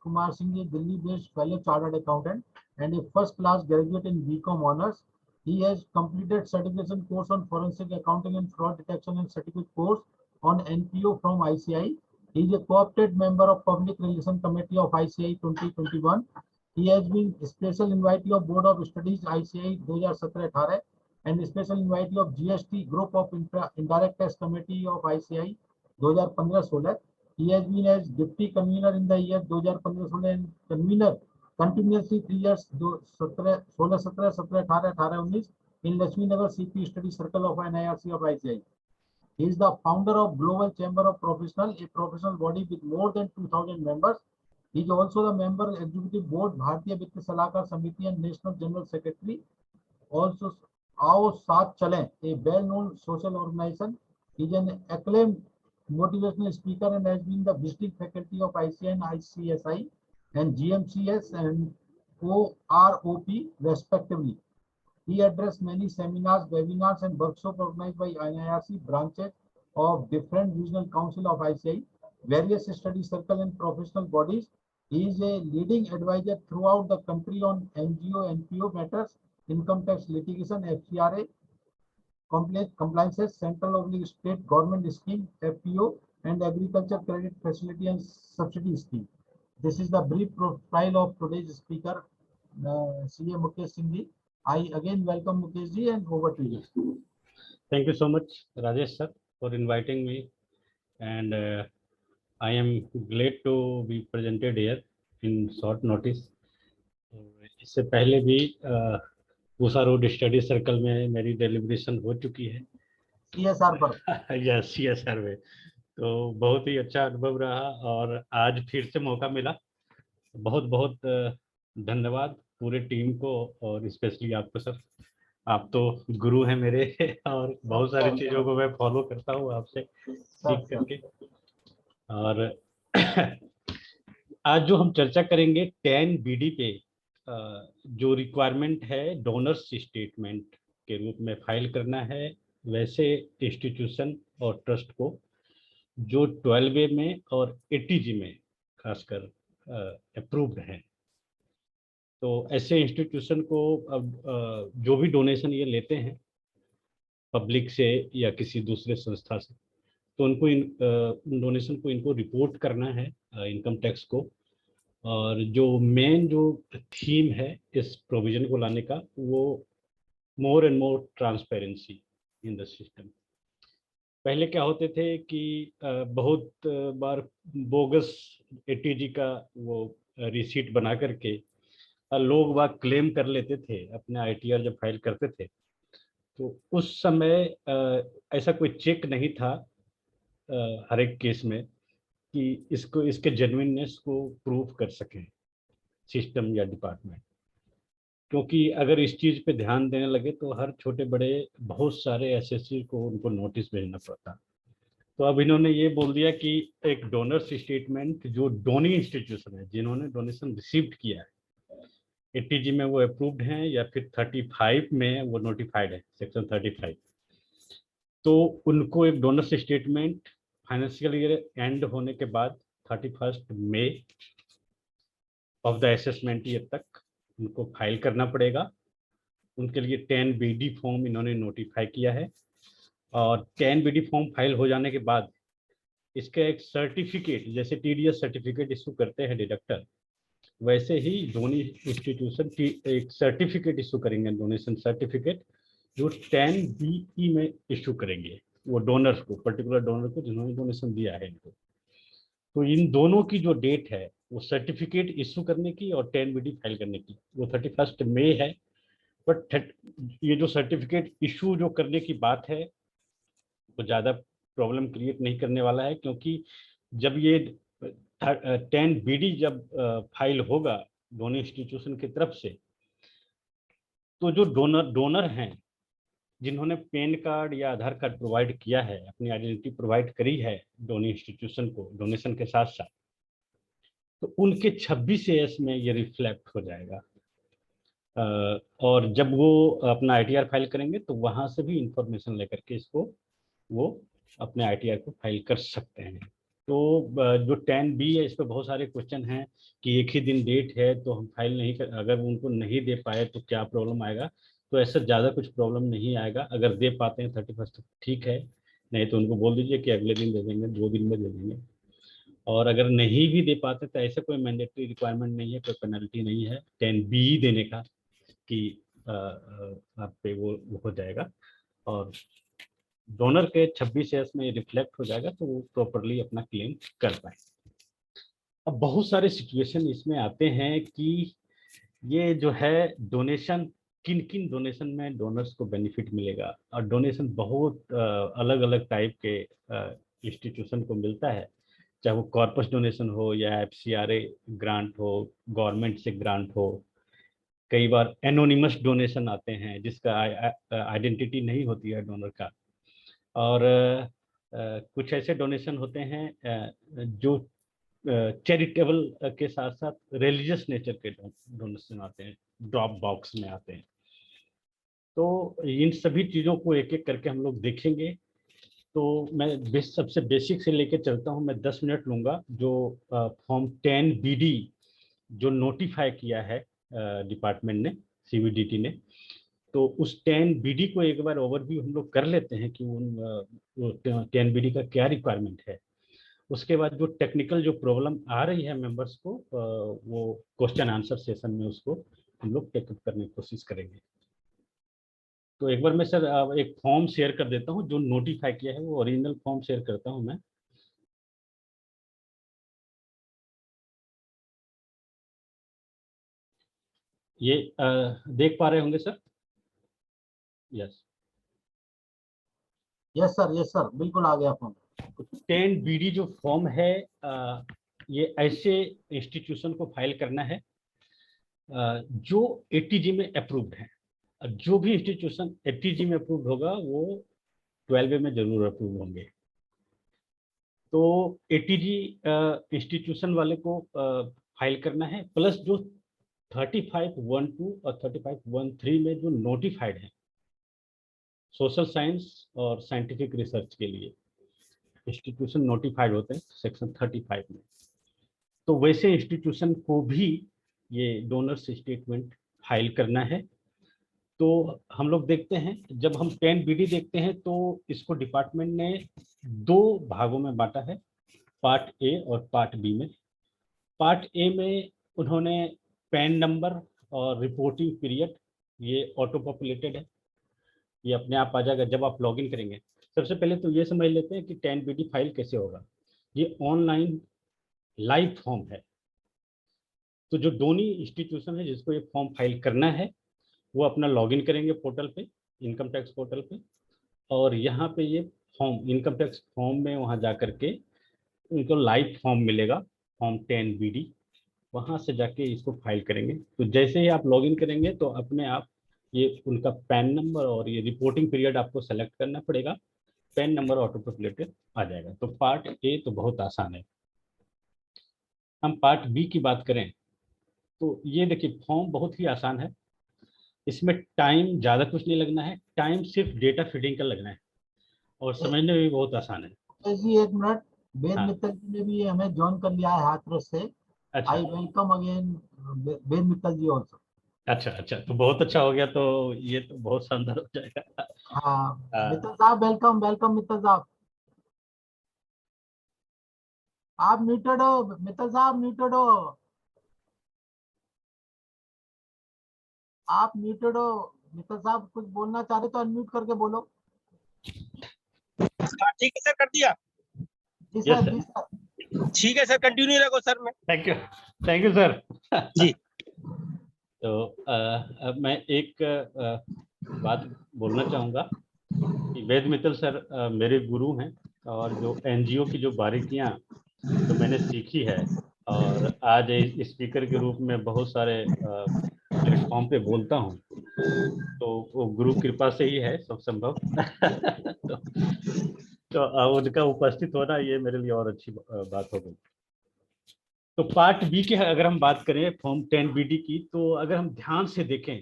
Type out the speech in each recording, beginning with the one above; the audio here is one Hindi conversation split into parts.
Kumar Singh is Delhi-based fellow chartered accountant and a first-class graduate in BCom honors. He has completed certification course on forensic accounting and fraud detection and certificate course on NPO from ICI. He is a co-opted member of Public Relations Committee of ICI 2021. He has been special invitee of Board of Studies ICI 2017-18 and special invitee of GST Group of Indirect Tax Committee of ICI 2015-16. He has been as deputy convener in the year 2015-16 and convener continuously 3 years 16-17, 17-18, 18-19 in Lakshmi Nagar CP Study Circle of NIRC of ICI. He is the founder of Global Chamber of Professionals, a professional body with more than 2,000 members. He is also the member of Executive Board, Bharatiya Vitt Salahkar Samiti and National General Secretary. Also, Aao Saath Chalein, a well-known social organization. He is an acclaimed motivational speaker and has been the visiting faculty of ICI and ICSI and GMCS and OROP respectively. He addressed many seminars, webinars and workshops organized by NIRC branches of different regional council of ICI, various study circle and professional bodies. He is a leading advisor throughout the country on NGO, NPO matters, income tax litigation, FCRA, compliances, central oblique state government scheme, FPO, and agriculture credit facility and subsidy scheme. This is the brief profile of today's speaker, CA Mukesh Singh ji. I again welcome Mukesh ji and over to you. Thank you so much, Rajesh sir, for inviting me, and I am glad to be presented here in short notice. इससे पहले भी पूसा रोड स्टडी सर्कल में मेरी डेलिब्रेशन हो चुकी है CSR पर। यस CSR में, तो बहुत ही अच्छा अनुभव रहा और आज फिर से मौका मिला। बहुत बहुत धन्यवाद पूरे टीम को और स्पेशली आपको सर, आप तो गुरु हैं मेरे और बहुत सारी चीज़ों को मैं फॉलो करता हूँ आपसे सीख करके। और आज जो हम चर्चा करेंगे 10BD पे, जो रिक्वायरमेंट है डोनर्स स्टेटमेंट के रूप में फाइल करना है वैसे इंस्टीट्यूशन और ट्रस्ट को जो 12A में और 80G में खासकर अप्रूव्ड हैं। तो ऐसे इंस्टीट्यूशन को अब जो भी डोनेशन ये लेते हैं पब्लिक से या किसी दूसरे संस्था से, तो उनको डोनेशन को इनको रिपोर्ट करना है इनकम टैक्स को। और जो मेन जो थीम है इस प्रोविजन को लाने का वो more and more transparency in the system. पहले क्या होते थे कि बहुत बार बोगस 80G का वो रिसीट बना करके लोग वह क्लेम कर लेते थे अपने ITR जब फाइल करते थे। तो उस समय ऐसा कोई चेक नहीं था हर एक केस में कि इसको इसके जेन्युइननेस को प्रूव कर सकें सिस्टम या डिपार्टमेंट, क्योंकि अगर इस चीज़ पे ध्यान देने लगे तो हर छोटे बड़े बहुत सारे SSC को उनको नोटिस भेजना पड़ता। तो अब इन्होंने ये बोल दिया कि एक डोनर्स स्टेटमेंट जो डोनी इंस्टीट्यूशन है जिन्होंने डोनेशन रिसीव्ड किया है 80G में वो अप्रूव्ड हैं या फिर 35 में वो नोटिफाइड है सेक्शन 35, तो उनको एक donors statement financial year and होने के बाद 31 मई ऑफ द असेसमेंट ईयर तक उनको फाइल करना पड़ेगा। उनके लिए 10BD फॉर्म इन्होंने नोटिफाई किया है और 10BD फॉर्म फाइल हो जाने के बाद इसका एक सर्टिफिकेट, जैसे TDS सर्टिफिकेट इशू करते हैं डिडक्टर, वैसे ही डोनी इंस्टीट्यूशन की एक सर्टिफिकेट इशू करेंगे, डोनेशन सर्टिफिकेट, जो 10BE में इशू करेंगे वो डोनर्स को, पर्टिकुलर डोनर को जिन्होंने डोनेशन दिया है इनको। तो इन दोनों की जो डेट है वो सर्टिफिकेट इशू करने की और 10BD फाइल करने की वो 31 मई है। बट ये जो सर्टिफिकेट इशू जो करने की बात है वो ज़्यादा प्रॉब्लम क्रिएट नहीं करने वाला है, क्योंकि जब ये 10BD जब फाइल होगा डोनर इंस्टीट्यूशन की तरफ से, तो जो डोनर हैं जिन्होंने पैन कार्ड या आधार कार्ड प्रोवाइड किया है, अपनी आइडेंटिटी प्रोवाइड करी है डोनी इंस्टीट्यूशन को डोनेशन के साथ साथ, तो उनके 26AS में ये रिफ्लेक्ट हो जाएगा। और जब वो अपना ITR फाइल करेंगे तो वहाँ से भी इंफॉर्मेशन लेकर के इसको वो अपने ITR को फाइल कर सकते हैं। तो जो 10B है, इस पर बहुत सारे क्वेश्चन हैं कि एक ही दिन डेट है तो हम फाइल नहीं कर, अगर उनको नहीं दे पाए तो क्या प्रॉब्लम आएगा। तो ऐसा ज़्यादा कुछ प्रॉब्लम नहीं आएगा, अगर दे पाते हैं 31 तक ठीक है, नहीं तो उनको बोल दीजिए कि अगले दिन दे देंगे, 2 दिन में दे देंगे। और अगर नहीं भी दे पाते तो ऐसे कोई मैंडेटरी रिक्वायरमेंट नहीं है, कोई पेनल्टी नहीं है 10B देने का कि आप पे वो हो जाएगा, और डोनर के 26 शेयर्स में रिफ्लेक्ट हो जाएगा तो वो प्रॉपरली अपना क्लेम कर पाए। अब बहुत सारे सिचुएशन इसमें आते हैं कि ये जो है डोनेशन, किन किन डोनेशन में डोनर्स को बेनिफिट मिलेगा, और डोनेशन बहुत अलग अलग टाइप के इंस्टीट्यूशन को मिलता है, चाहे वो कॉर्पस डोनेशन हो या FCRA ग्रांट हो, गवर्नमेंट से ग्रांट हो। कई बार एनोनिमस डोनेशन आते हैं जिसका आइडेंटिटी नहीं होती है डोनर का, और कुछ ऐसे डोनेशन होते हैं जो चैरिटेबल के साथ साथ रिलीजियस नेचर के डोनेशन आते हैं, ड्रॉप बॉक्स में आते हैं। तो इन सभी चीज़ों को एक एक करके हम लोग देखेंगे। तो मैं सबसे बेसिक से लेके चलता हूँ, मैं 10 मिनट लूँगा। जो फॉर्म 10BD जो नोटिफाई किया है डिपार्टमेंट ने, CBDT ने, तो उस 10BD को एक बार ओवरव्यू हम लोग कर लेते हैं कि उन 10BD का क्या रिक्वायरमेंट है। उसके बाद जो टेक्निकल जो प्रॉब्लम आ रही है मेंबर्स को, वो क्वेश्चन आंसर सेशन में उसको हम लोग टेकअप करने की कोशिश करेंगे। तो एक बार मैं सर एक फॉर्म शेयर कर देता हूँ जो नोटिफाई किया है, वो ओरिजिनल फॉर्म शेयर करता हूँ मैं। ये देख पा रहे होंगे सर? यस। यस सर, बिल्कुल आ गया फोन। 10BD जो फॉर्म है, ये ऐसे इंस्टीट्यूशन को फाइल करना है जो ATG में अप्रूव्ड है। जो भी इंस्टीट्यूशन ATG में अप्रूव्ड होगा वो 12A में जरूर अप्रूव होंगे। तो ATG इंस्टीट्यूशन वाले को फाइल करना है, प्लस जो 3512 और 3513 में जो नोटिफाइड है सोशल साइंस और साइंटिफिक रिसर्च के लिए इंस्टीट्यूशन नोटिफाइड होते हैं सेक्शन 35 में, तो वैसे इंस्टीट्यूशन को भी ये डोनर्स स्टेटमेंट फाइल करना है। तो हम लोग देखते हैं, जब हम 10BD देखते हैं तो इसको डिपार्टमेंट ने 2 भागों में बांटा है, पार्ट A और पार्ट B में। पार्ट A में उन्होंने पैन नंबर और रिपोर्टिंग पीरियड, ये ऑटो पॉपुलेटेड है, ये अपने आप आ जाएगा जब आप लॉगिन करेंगे। सबसे पहले तो ये समझ लेते हैं कि 10BD फाइल कैसे होगा। ये ऑनलाइन लाइव फॉर्म है, तो जो डोनी इंस्टीट्यूशन है जिसको ये फॉर्म फाइल करना है वो अपना लॉगिन करेंगे पोर्टल पे, इनकम टैक्स पोर्टल पे, और यहाँ पे ये फॉर्म इनकम टैक्स फॉर्म में वहाँ जा करके उनको लाइव फॉर्म मिलेगा, फॉर्म 10BD, वहाँ से जाके इसको फाइल करेंगे। तो जैसे ही आप लॉगिन करेंगे तो अपने आप ये उनका पैन नंबर और ये रिपोर्टिंग पीरियड आपको सेलेक्ट करना पड़ेगा, पैन नंबर ऑटो पॉपुलेटेड आ जाएगा। तो पार्ट A तो बहुत आसान है। हम पार्ट B की बात करें तो ये देखिए फॉर्म बहुत ही आसान है, इसमें टाइम ज़्यादा कुछ नहीं लगना है, टाइम सिर्फ डेटा फीडिंग का लगना है, और समझने में भी बहुत आसान है। जी एक मिनट, वेद हाँ। मित्तल जी ने भी हमें ज्वाइन कर लिया है हाथरस से। अच्छा I welcome again Ved Mittal ji also. अच्छा अच्छा, तो बहुत अच्छा हो गया, तो ये तो बहुत शानदार हो जाएगा। हाँ हाँ, मित्तल साहब, वेलकम वेलकम मित्तल साहब। आप म्यूटेड हो मित्तल साहब, म्यूटेड हो। आप म्यूटेड हो मित्तल साहब, कुछ बोलना चाह रहे तो अनम्यूट करके बोलो। हाँ ठीक है सर, कर दिया। जी यस सर, सर, जी सर। ठीक है सर, कंटिन्यू रखो सर मैं। Thank you sir. जी। तो अब मैं एक बात बोलना चाहूँगा कि वेद मित्तल सर मेरे गुरु हैं, और जो NGO की जो बारीकियाँ जो मैंने सीखी है, और आज स्पीकर के रूप में बहुत सारे प्लेटफॉर्म पे बोलता हूँ, तो वो गुरु कृपा से ही है सब संभव। तो उनका उपस्थित होना ये मेरे लिए और अच्छी बात हो गई। तो पार्ट B की अगर हम बात करें फॉर्म 10BD की, तो अगर हम ध्यान से देखें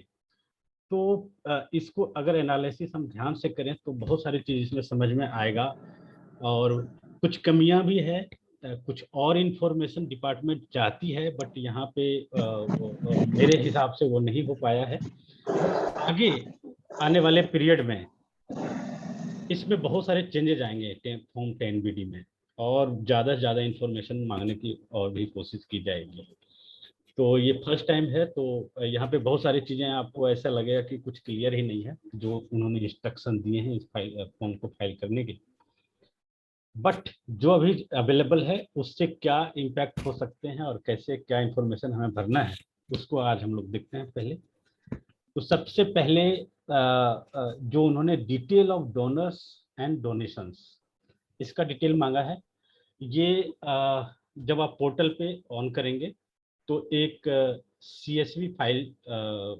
तो इसको अगर एनालिसिस हम ध्यान से करें तो बहुत सारी चीज़ इसमें समझ में आएगा, और कुछ कमियां भी है कुछ और इंफॉर्मेशन डिपार्टमेंट चाहती है, बट यहाँ पे मेरे हिसाब से वो नहीं हो पाया है। आगे आने वाले पीरियड में इसमें बहुत सारे चेंजेस आएंगे फॉर्म 10BD में, और ज़्यादा से ज़्यादा इंफॉर्मेशन मांगने की और भी कोशिश की जाएगी। तो ये फर्स्ट टाइम है, तो यहाँ पे बहुत सारी चीज़ें आपको ऐसा लगेगा कि कुछ क्लियर ही नहीं है जो उन्होंने इंस्ट्रक्शन दिए हैं इस फॉर्म को फाइल करने के। बट जो अभी अवेलेबल है उससे क्या इम्पैक्ट हो सकते हैं और कैसे क्या इंफॉर्मेशन हमें भरना है, उसको आज हम लोग देखते हैं। पहले तो सबसे पहले जो उन्होंने detail of donors and donations, इसका डिटेल मांगा है। ये जब आप पोर्टल पे ऑन करेंगे तो एक CSV फाइल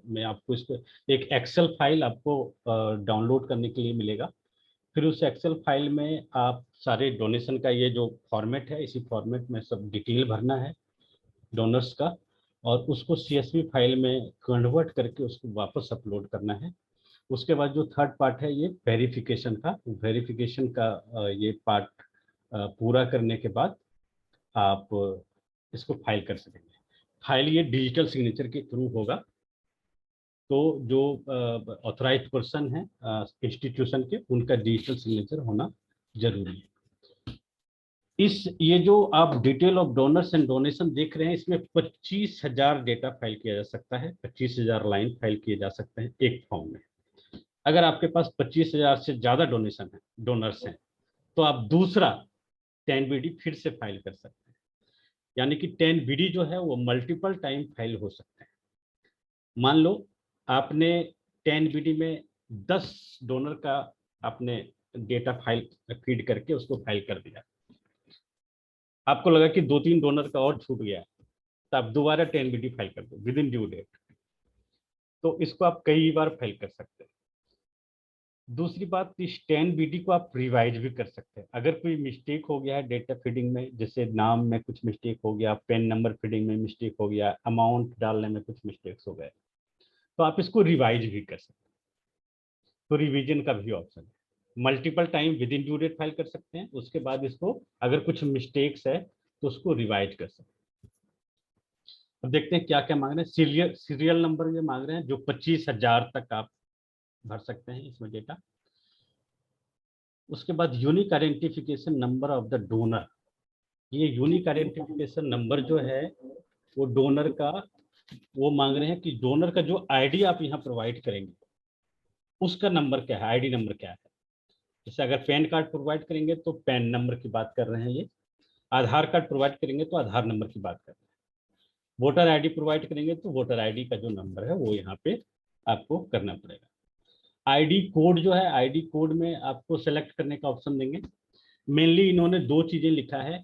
में आपको इसको एक एक्सेल फाइल आपको डाउनलोड करने के लिए मिलेगा। फिर उस एक्सेल फाइल में आप सारे डोनेशन का ये जो फॉर्मेट है, इसी फॉर्मेट में सब डिटेल भरना है डोनर्स का, और उसको CSV फाइल में कन्वर्ट करके उसको वापस अपलोड करना है। उसके बाद जो थर्ड पार्ट है ये वेरिफिकेशन का ये पार्ट पूरा करने के बाद आप इसको फाइल कर सकेंगे। फाइल ये डिजिटल सिग्नेचर के थ्रू होगा, तो जो ऑथराइज्ड पर्सन है इंस्टीट्यूशन के, उनका डिजिटल सिग्नेचर होना जरूरी है। ये जो आप detail of donors and donation देख रहे हैं, इसमें 25,000 डेटा फाइल किया जा सकता है, 25,000 लाइन फाइल किए जा सकते हैं एक फॉर्म में। अगर आपके पास 25,000 से ज्यादा डोनर्स हैं तो आप दूसरा 10BD फिर से फाइल कर सकते हैं। यानी कि 10BD जो है वो मल्टीपल टाइम फाइल हो सकते हैं। मान लो आपने 10BD में 10 डोनर का आपने डेटा फाइल फीड करके उसको फाइल कर दिया, आपको लगा कि 2-3 डोनर का और छूट गया, तो आप दोबारा 10BD फाइल कर दो विद इन ड्यू डेट। तो इसको आप कई बार फाइल कर सकते हैं। दूसरी बात, इस 10BD को आप रिवाइज भी कर सकते हैं। अगर कोई मिस्टेक हो गया है डेटा फीडिंग में, जैसे नाम में कुछ मिस्टेक हो गया, पेन नंबर फीडिंग में मिस्टेक हो गया, अमाउंट डालने में कुछ मिस्टेक्स हो गए, तो आप इसको रिवाइज भी कर सकते हैं। तो रिवीजन का भी ऑप्शन है। Multiple time within due date file कर सकते हैं। उसके बाद इसको अगर कुछ मिस्टेक्स है तो उसको रिवाइज कर सकते हैं। अब देखते हैं क्या क्या मांग रहे हैं। सीरियल नंबर ये मांग रहे हैं, जो 25,000 तक आप भर सकते हैं इसमें डेटा। उसके बाद unique identification number of the donor. ये यूनिक आइडेंटिफिकेशन नंबर जो है वो डोनर का, वो मांग रहे हैं कि डोनर का जो आईडी आप यहाँ प्रोवाइड करेंगे उसका नंबर क्या है, आईडी नंबर क्या है। जैसे अगर पैन कार्ड प्रोवाइड करेंगे तो पैन नंबर की बात कर रहे हैं ये, आधार कार्ड प्रोवाइड करेंगे तो आधार नंबर की बात कर रहे हैं, वोटर आईडी प्रोवाइड करेंगे तो वोटर आईडी का जो नंबर है वो यहाँ पे आपको करना पड़ेगा। आईडी कोड जो है, आईडी कोड में आपको सेलेक्ट करने का ऑप्शन देंगे। मेनली इन्होंने 2 चीजें लिखा है,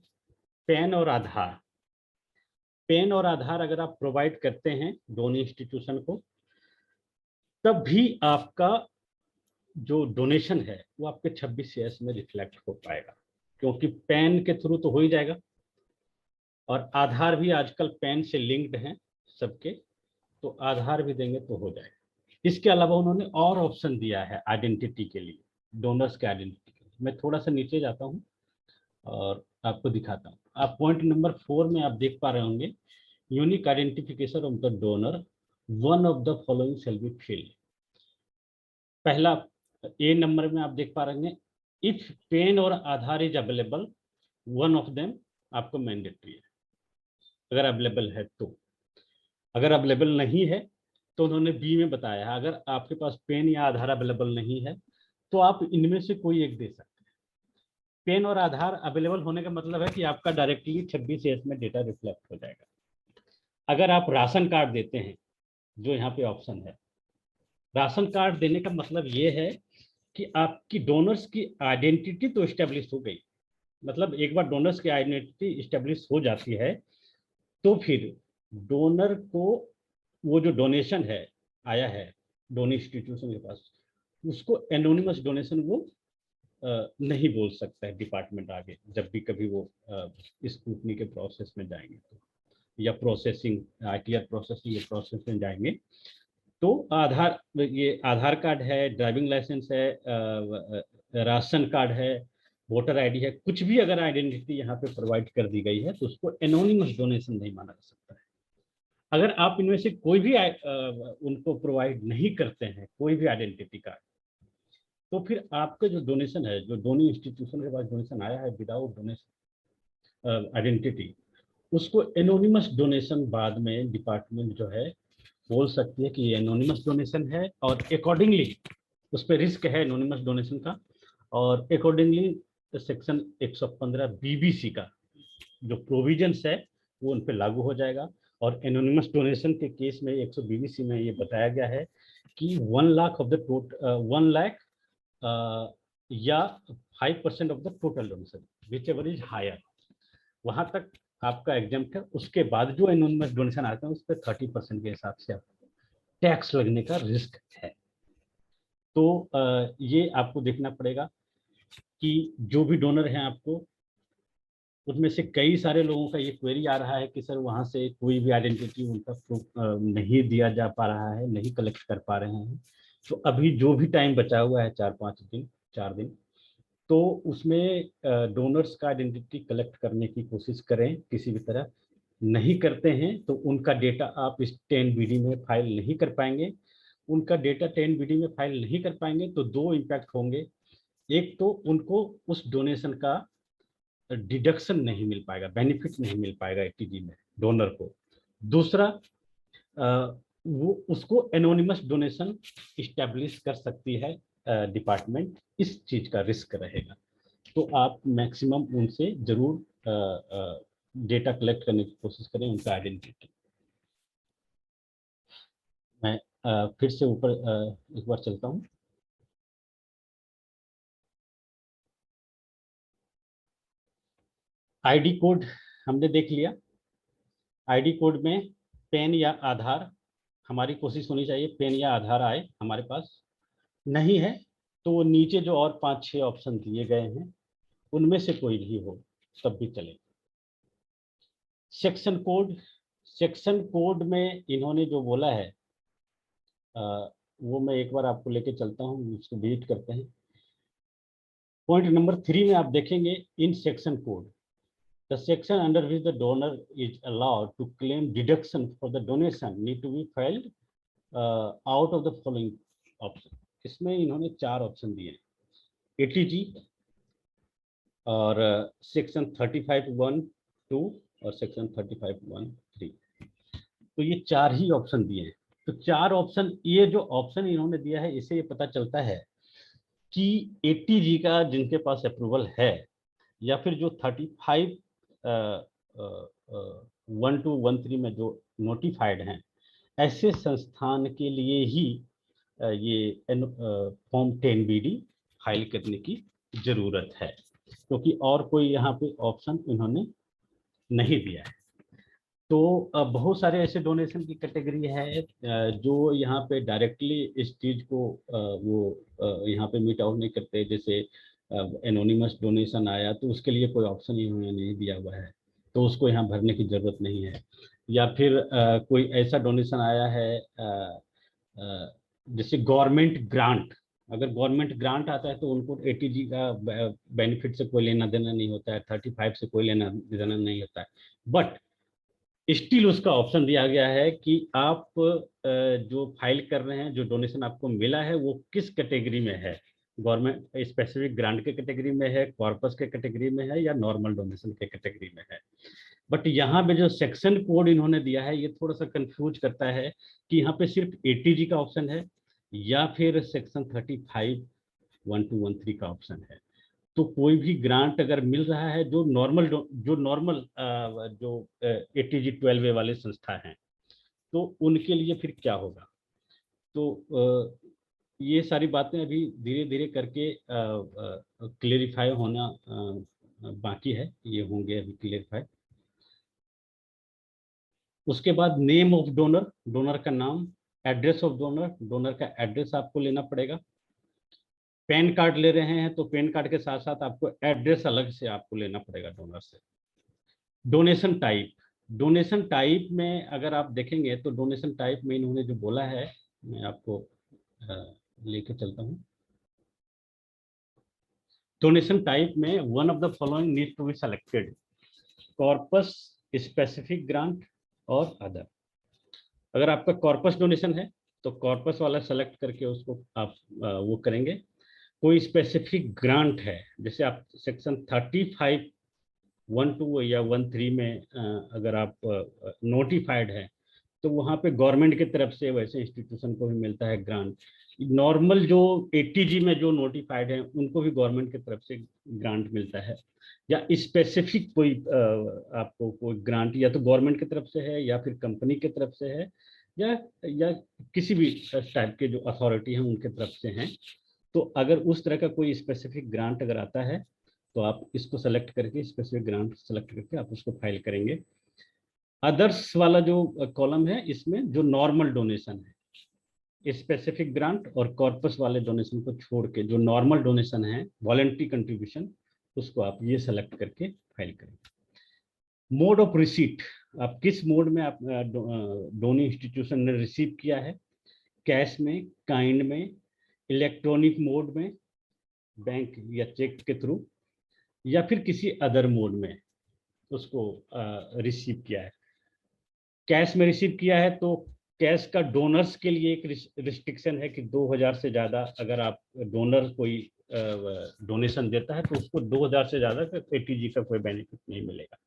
पैन और आधार। पैन और आधार अगर आप प्रोवाइड करते हैं दोनों इंस्टीट्यूशन को, तब भी आपका जो डोनेशन है वो आपके 26 CS में रिफ्लेक्ट हो पाएगा, क्योंकि पैन के थ्रू तो हो ही जाएगा, और आधार भी आजकल पैन से लिंक्ड हैं सबके, तो आधार भी देंगे तो हो जाएगा। इसके अलावा उन्होंने और ऑप्शन दिया है आइडेंटिटी के लिए, डोनर्स के आइडेंटिटी के लिए। मैं थोड़ा सा नीचे जाता हूँ और आपको दिखाता हूँ। आप पॉइंट नंबर 4 में आप देख पा रहे होंगे, unique identification of the donor, one of the following shall be filled. पहला ए नंबर में आप देख पा रहे हैं, इफ पेन और Aadhaar is available, one of them आपको मैंडेटरी है अगर अवेलेबल है तो। अगर अवेलेबल नहीं है तो उन्होंने बी में बताया है, अगर आपके पास पेन या आधार अवेलेबल नहीं है तो आप इनमें से कोई एक दे सकते हैं। पेन और आधार अवेलेबल होने का मतलब है कि आपका डायरेक्टली 26 CS में डेटा रिफ्लेक्ट हो जाएगा। अगर आप राशन कार्ड देते हैं, जो यहाँ पे ऑप्शन है, राशन कार्ड देने का मतलब ये है कि आपकी डोनर्स की आइडेंटिटी तो एस्टेब्लिश हो गई। मतलब एक बार डोनर्स की आइडेंटिटी एस्टेब्लिश हो जाती है तो फिर डोनर को वो जो डोनेशन है आया है डोनर इंस्टीट्यूशन के पास, उसको एनोनिमस डोनेशन वो नहीं बोल सकता है डिपार्टमेंट आगे, जब भी कभी वो स्क्रूटनी के प्रोसेस में जाएंगे तो, या प्रोसेसिंग ITR प्रोसेसिंग के प्रोसेस में जाएंगे तो ये आधार कार्ड है, ड्राइविंग लाइसेंस है, राशन कार्ड है, वोटर आईडी है, कुछ भी अगर आइडेंटिटी यहाँ पे प्रोवाइड कर दी गई है तो उसको एनोनिमस डोनेशन नहीं माना जा सकता है। अगर आप इनमें से कोई भी उनको प्रोवाइड नहीं करते हैं कोई भी आइडेंटिटी कार्ड, तो फिर आपका जो डोनेशन है, जो दोनों इंस्टीट्यूशन के पास डोनेशन आया है विदाउट डोनेशन आइडेंटिटी, उसको एनोनिमस डोनेशन बाद में डिपार्टमेंट जो है बोल सकती है कि ये एनोनिमस डोनेशन है, और अकॉर्डिंगली उस पर रिस्क है एनोनिमस डोनेशन का, और अकॉर्डिंगली सेक्शन 115 बीबीसी का जो प्रोविजंस है वो उन पर लागू हो जाएगा। और एनोनिमस डोनेशन के केस में 100 बीबीसी में ये बताया गया है कि 1 लाख ऑफ द 1 लाख या 5% of the total donation whichever is higher, वहां तक आपका एग्जाम्प्ट है। उसके बाद जो एनोनिमस डोनेशन आते हैं उस पर 30% के हिसाब से टैक्स लगने का रिस्क है। तो ये आपको देखना पड़ेगा कि जो भी डोनर हैं आपको, उसमें से कई सारे लोगों का ये क्वेरी आ रहा है कि सर वहाँ से कोई भी आइडेंटिटी उनका प्रूफ नहीं दिया जा पा रहा है, नहीं कलेक्ट कर पा रहे हैं। तो अभी जो भी टाइम बचा हुआ है 4 दिन, तो उसमें डोनर्स का आइडेंटिटी कलेक्ट करने की कोशिश करें किसी भी तरह। नहीं करते हैं तो उनका डेटा आप इस 10BD में फाइल नहीं कर पाएंगे। उनका डेटा 10BD में फाइल नहीं कर पाएंगे तो 2 इम्पैक्ट होंगे। एक तो उनको उस डोनेशन का डिडक्शन नहीं मिल पाएगा, बेनिफिट नहीं मिल पाएगा एटीजी में डोनर को। दूसरा, वो उसको एनोनिमस डोनेशन इस्टेब्लिश कर सकती है डिपार्टमेंट, इस चीज का रिस्क रहेगा। तो आप मैक्सिमम उनसे जरूर डेटा कलेक्ट करने की कोशिश करें, उनका आइडेंटिटी। मैं फिर से ऊपर एक बार चलता हूँ। आईडी कोड हमने देख लिया। आईडी कोड में पेन या आधार, हमारी कोशिश होनी चाहिए पेन या आधार आए हमारे पास। नहीं है तो नीचे जो और 5-6 ऑप्शन दिए गए हैं उनमें से कोई भी हो तब भी चले। सेक्शन कोड में इन्होंने जो बोला है वो मैं एक बार आपको लेके चलता हूँ, उसको विजिट करते हैं। पॉइंट नंबर 3 में आप देखेंगे in section code, the section under which the donor is allowed to claim deduction for the donation need to be filed out of the following option। इसमें इन्होंने 4 ऑप्शन दिए हैं, ATG और सेक्शन 35(1)(2) और सेक्शन 35(1)(3। तो ये 4 ही ऑप्शन दिए हैं। तो 4 ऑप्शन, ये जो ऑप्शन इन्होंने दिया है इससे ये पता चलता है कि ATG का जिनके पास अप्रूवल है या फिर जो 35(1)(2)(1)(3) में जो नोटिफाइड हैं, ऐसे संस्थान के लिए ही ये फॉर्म 10BD फाइल करने की जरूरत है, क्योंकि और कोई यहाँ पे ऑप्शन इन्होंने नहीं दिया है। तो बहुत सारे ऐसे डोनेशन की कैटेगरी है जो यहाँ पे डायरेक्टली इस चीज को वो यहाँ पे मीट आउट नहीं करते। जैसे एनोनिमस डोनेशन आया तो उसके लिए कोई ऑप्शन इन्होंने नहीं दिया हुआ है, तो उसको यहाँ भरने की जरूरत नहीं है। या फिर कोई ऐसा डोनेशन आया है जैसे गवर्नमेंट ग्रांट, अगर गवर्नमेंट ग्रांट आता है तो उनको ATG का बेनिफिट से कोई लेना देना नहीं होता है, 35 से कोई लेना देना नहीं होता है। बट स्टिल उसका ऑप्शन दिया गया है कि आप जो फाइल कर रहे हैं, जो डोनेशन आपको मिला है वो किस कैटेगरी में है, गवर्नमेंट स्पेसिफिक ग्रांट के कैटेगरी में है, कॉर्पस के कैटेगरी में है, या नॉर्मल डोनेशन के कैटेगरी में है। बट यहाँ पे जो सेक्शन कोड इन्होंने दिया है ये थोड़ा सा कंफ्यूज करता है कि यहाँ पे सिर्फ ATG का ऑप्शन है या फिर सेक्शन 35(1)(2)(1)(3) का ऑप्शन है। तो कोई भी ग्रांट अगर मिल रहा है जो नॉर्मल जो ATG 12A वाले संस्था हैं, तो उनके लिए फिर क्या होगा। तो ये सारी बातें अभी धीरे धीरे करके क्लेरिफाई होना बाकी है, ये होंगे अभी क्लेरिफाई। उसके बाद नेम ऑफ डोनर, डोनर का नाम, एड्रेस ऑफ डोनर, डोनर का एड्रेस आपको लेना पड़ेगा। पैन कार्ड ले रहे हैं तो पैन कार्ड के साथ साथ आपको एड्रेस अलग से आपको लेना पड़ेगा डोनर से। डोनेशन टाइप, डोनेशन टाइप में अगर आप देखेंगे तो डोनेशन टाइप में इन्होंने जो बोला है मैं आपको लेके चलता हूँ। डोनेशन टाइप में one of the following need to be selected, corpus, specific grant और अदर। अगर आपका कॉर्पस डोनेशन है तो कॉर्पस वाला सेलेक्ट करके उसको आप वो करेंगे। कोई स्पेसिफिक ग्रांट है, जैसे आप सेक्शन 35(1)(2) या 1(3) में अगर आप नोटिफाइड है तो वहाँ पे गवर्नमेंट की तरफ से वैसे इंस्टीट्यूशन को भी मिलता है ग्रांट। नॉर्मल जो 80G में जो नोटिफाइड है उनको भी गवर्नमेंट की तरफ से ग्रांट मिलता है। या स्पेसिफिक कोई आपको कोई ग्रांट या तो गवर्नमेंट की तरफ से है या फिर कंपनी की तरफ से है या किसी भी टाइप के जो अथॉरिटी हैं उनके तरफ से हैं। तो अगर उस तरह का कोई स्पेसिफिक ग्रांट अगर आता है तो आप इसको सेलेक्ट करके, स्पेसिफिक ग्रांट सेलेक्ट करके आप उसको फाइल करेंगे। अदर्स वाला जो कॉलम है इसमें जो नॉर्मल डोनेशन है, स्पेसिफिक ग्रांट और कॉर्पस वाले डोनेशन को छोड़ के जो नॉर्मल डोनेशन है, वॉलंटरी कंट्रीब्यूशन, उसको आप ये सेलेक्ट करके फाइल करेंगे। मोड ऑफ रिसीट, आप किस मोड में आप डोनी इंस्टीट्यूशन ने रिसीव किया है, कैश में, काइंड में, इलेक्ट्रॉनिक मोड में, बैंक या चेक के थ्रू, या फिर किसी अदर मोड में उसको रिसीव किया है। कैश में रिसीव किया है तो कैश का डोनर्स के लिए एक रिस्ट्रिक्शन है कि 2000 से ज़्यादा अगर आप डोनर कोई डोनेशन देता है तो उसको 2000 से ज़्यादा 80G का कोई बेनिफिट नहीं मिलेगा।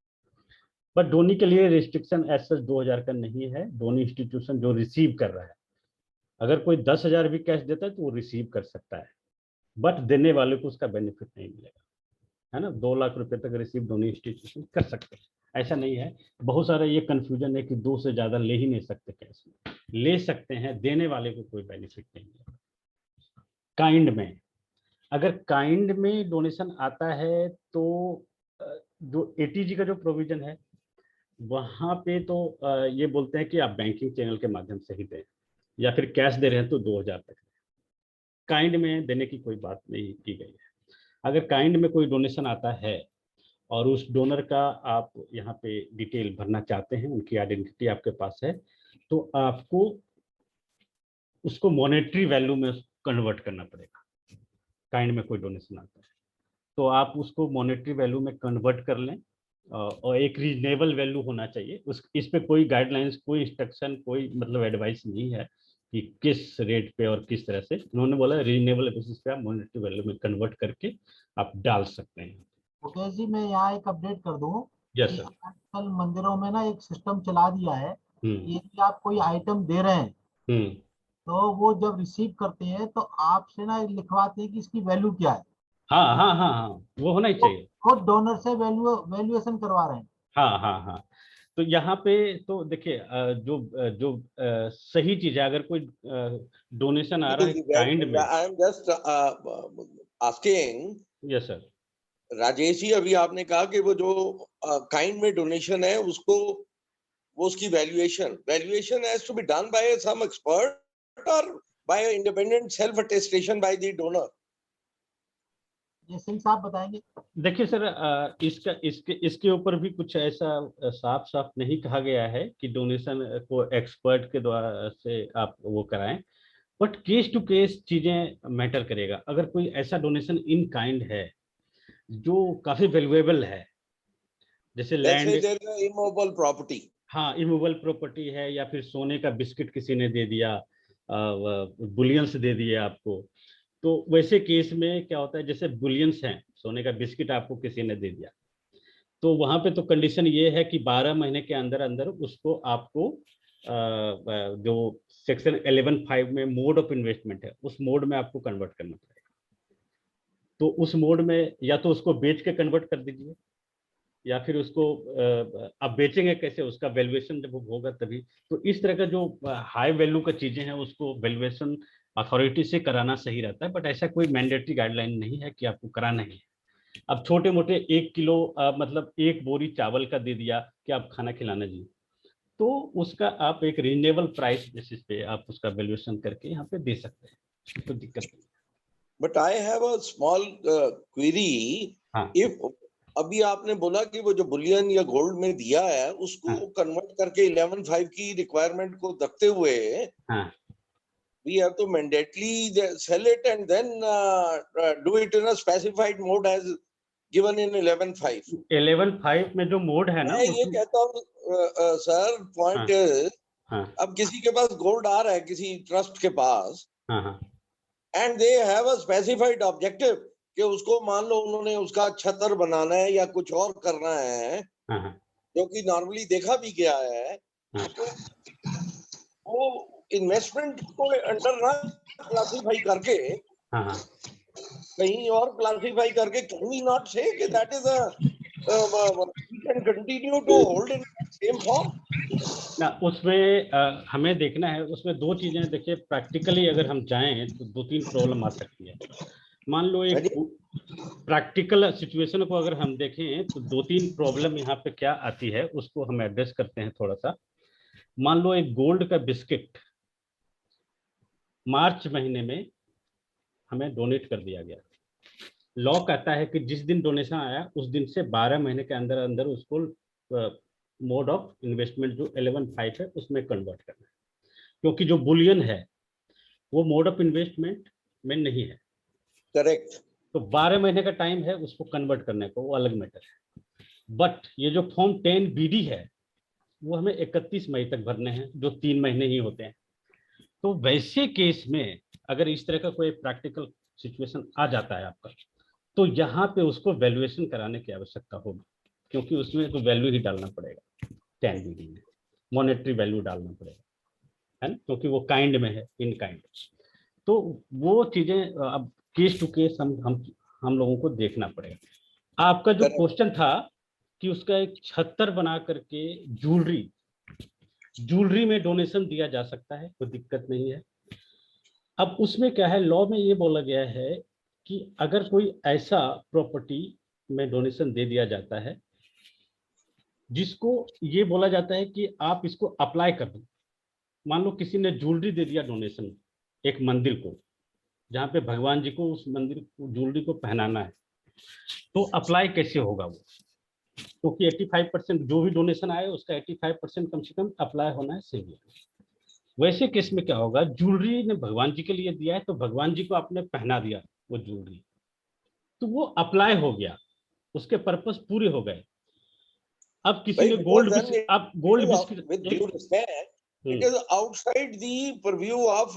बट डोनी के लिए रिस्ट्रिक्शन एज सच 2000 का नहीं है। डोनी इंस्टीट्यूशन जो रिसीव कर रहा है, अगर कोई 10,000 भी कैश देता है तो वो रिसीव कर सकता है, बट देने वाले को उसका बेनिफिट नहीं मिलेगा, है ना। 2 लाख रुपए तक रिसीव डोनी इंस्टीट्यूशन कर सकते हैं, ऐसा नहीं है। बहुत सारा ये कंफ्यूजन है कि 2 से ज्यादा ले ही नहीं सकते, कैश में ले सकते हैं, देने वाले को कोई बेनिफिट नहीं मिलेगा। काइंड में, अगर काइंड में डोनेशन आता है तो जो 80G का जो प्रोविजन है वहां पे तो ये बोलते हैं कि आप बैंकिंग चैनल के माध्यम से ही दें, या फिर कैश दे रहे हैं तो 2000 तक। काइंड में देने की कोई बात नहीं की गई है। अगर काइंड में कोई डोनेशन आता है और उस डोनर का आप यहाँ पे डिटेल भरना चाहते हैं, उनकी आइडेंटिटी आपके पास है, तो आपको उसको मॉनेटरी वैल्यू में कन्वर्ट करना पड़ेगा। काइंड में कोई डोनेशन आता है तो आप उसको मॉनेटरी वैल्यू में कन्वर्ट कर लें, और एक रीजनेबल वैल्यू होना चाहिए। इस पे कोई गाइडलाइंस, कोई इंस्ट्रक्शन, कोई मतलब एडवाइस नहीं है कि किस रेट पे और किस तरह से। उन्होंने बोला रीजनेबल बेसिस पे आप मॉनेटरी वैल्यू में कन्वर्ट करके आप डाल सकते हैं। मुकेश जी, मैं यहाँ एक अपडेट कर दूं यस कि सर। आजकल मंदिरों में ना एक सिस्टम चला दिया है कि हम्म यदि आप कोई आइटम दे रहे हैं हम्म तो वो जब रिसीव करते हैं तो आपसे ना लिखवाते हैं कि इसकी वैल्यू क्या है। हाँ हाँ हाँ हाँ, वो होना ही वो चाहिए। वो डोनर से वैल्यूएशन करवा रहे हैं। हाँ हाँ हाँ, तो यहाँ पे तो देखिए जो सही चीज है, अगर कोई डोनेशन आ रहा है काइंड में। I am just asking. Yes sir. Rajesh ji, अभी आपने कहा कि वो जो काइंड में डोनेशन है उसको, वो उसकी valuation has to be done by some expert और by independent self attestation by the donor. ये सिंह साहब बताएंगे। देखिए सर, इसके ऊपर भी कुछ ऐसा साफ साफ नहीं कहा गया है कि डोनेशन को एक्सपर्ट के द्वारा से आप वो कराएं, बट केस टू केस चीजें मैटर करेगा। अगर कोई ऐसा डोनेशन इन काइंड है जो काफी वैल्यूएबल है, जैसे लैंड, इमूवेबल प्रॉपर्टी, हाँ इमूवेबल प्रॉपर्टी है, या फिर सोने का बिस्किट किसी ने दे दिया, बुलियंस दे दिए आपको, तो वैसे केस में क्या होता है, जैसे बुलियंस हैं, सोने का बिस्किट आपको किसी ने दे दिया, तो वहां पे तो कंडीशन ये है कि 12 महीने के अंदर अंदर उसको आपको जो सेक्शन 11(5) में मोड ऑफ इन्वेस्टमेंट है उस मोड में आपको कन्वर्ट करना पड़ेगा। तो उस मोड में या तो उसको बेच के कन्वर्ट कर दीजिए, या फिर उसको आप बेचेंगे कैसे, उसका वैल्यूएशन जब होगा तभी। तो इस तरह का जो हाई वैल्यू का चीजें हैं उसको वैल्यूएशन अथॉरिटी से कराना सही रहता है, बट ऐसा कोई मैंडेटरी गाइडलाइन नहीं है कि आपको कराना ही है। अब छोटे मोटे 1 किलो मतलब 1 बोरी चावल का दे दिया कि आप खाना खिलाना जी, तो उसका आप एक रीजनेबल प्राइस बेसिस पे आप उसका वैल्यूएशन करके यहाँ पे दे सकते हैं, तो दिक्कत नहीं। But I have a small query. हाँ इफ अभी आपने बोला कि वो जो बुलियन या गोल्ड में दिया है उसको हाँ कन्वर्ट करके 11(5) की रिक्वायरमेंट को रखते हुए हाँ we have to mandatorily sell it and then do it in a specified mode as given in 11.5. 11.5 में जो मोड है ना मैं ये कहता हूँ सर, पॉइंट हाँ अब किसी के पास गोल्ड आ रहा है किसी ट्रस्ट के पास, हाँ हाँ and they have a specified objective कि उसको मान लो उन्होंने उसका छतर बनाना है या कुछ और करना है, हाँ हाँ जो कि नॉर्मली देखा भी गया है, हाँ। तो वो इन्वेस्टमेंट को अंडर ना क्लासिफाई करके हाँ हाँ कहीं और क्लासिफाई करके, कैन वी नॉट से कि that is a we can continue to hold in same form? ना उसमें हमें देखना है, उसमें दो चीजें देखिए, प्रैक्टिकली अगर हम जाएं तो दो तीन प्रॉब्लम आ सकती है। मान लो एक प्रैक्टिकल सिचुएशन को अगर हम देखें तो दो तीन प्रॉब्लम यहाँ पे क्या आती है उसको हम एड्रेस करते हैं थोड़ा सा। मान लो एक गोल्ड का बिस्किट मार्च महीने में हमें डोनेट कर दिया गया। लॉ कहता है कि जिस दिन डोनेशन आया उस दिन से 12 महीने के अंदर अंदर उसको मोड ऑफ इन्वेस्टमेंट जो 11.5 है उसमें कन्वर्ट करना है, क्योंकि जो बुलियन है वो मोड ऑफ इन्वेस्टमेंट में नहीं है। करेक्ट। तो 12 महीने का टाइम है उसको कन्वर्ट करने को, वो अलग मैटर है। बट ये जो फॉर्म 10 BD है वो हमें 31 मई तक भरने हैं, जो 3 महीने ही होते हैं। तो वैसे केस में अगर इस तरह का कोई प्रैक्टिकल सिचुएशन आ जाता है आपका, तो यहाँ पे उसको वैल्यूएशन कराने की आवश्यकता होगी, क्योंकि उसमें तो वैल्यू ही डालना पड़ेगा, 10 BD में मॉनेटरी वैल्यू डालना पड़ेगा, है ना, क्योंकि वो काइंड में है, इन काइंड। तो वो चीजें अब केस टू केस हम लोगों को देखना पड़ेगा। आपका जो क्वेश्चन था कि उसका एक छत्तर बना करके ज्वेलरी में डोनेशन दिया जा सकता है, कोई दिक्कत नहीं है। अब उसमें क्या है, लॉ में ये बोला गया है कि अगर कोई ऐसा प्रॉपर्टी में डोनेशन दे दिया जाता है जिसको ये बोला जाता है कि आप इसको अप्लाई कर दो। मान लो किसी ने ज्वेलरी दे दिया डोनेशन एक मंदिर को, जहाँ पे भगवान जी को उस मंदिर को ज्वेलरी को पहनाना है, तो अप्लाई कैसे होगा वो? क्योंकि 85% जो भी डोनेशन आए उसका 85% कम से कम अप्लाई होना है, सही है। वैसे केस में क्या होगा, ज्वेलरी ने भगवान जी के लिए दिया है तो भगवान जी को आपने पहना दिया वो ज्वेलरी, तो वो अप्लाई हो गया, उसके पर्पस पूरे हो गए। अब किसी ने गोल्ड बिस्किट, अब gold biscuit with due respect, it is outside the purview of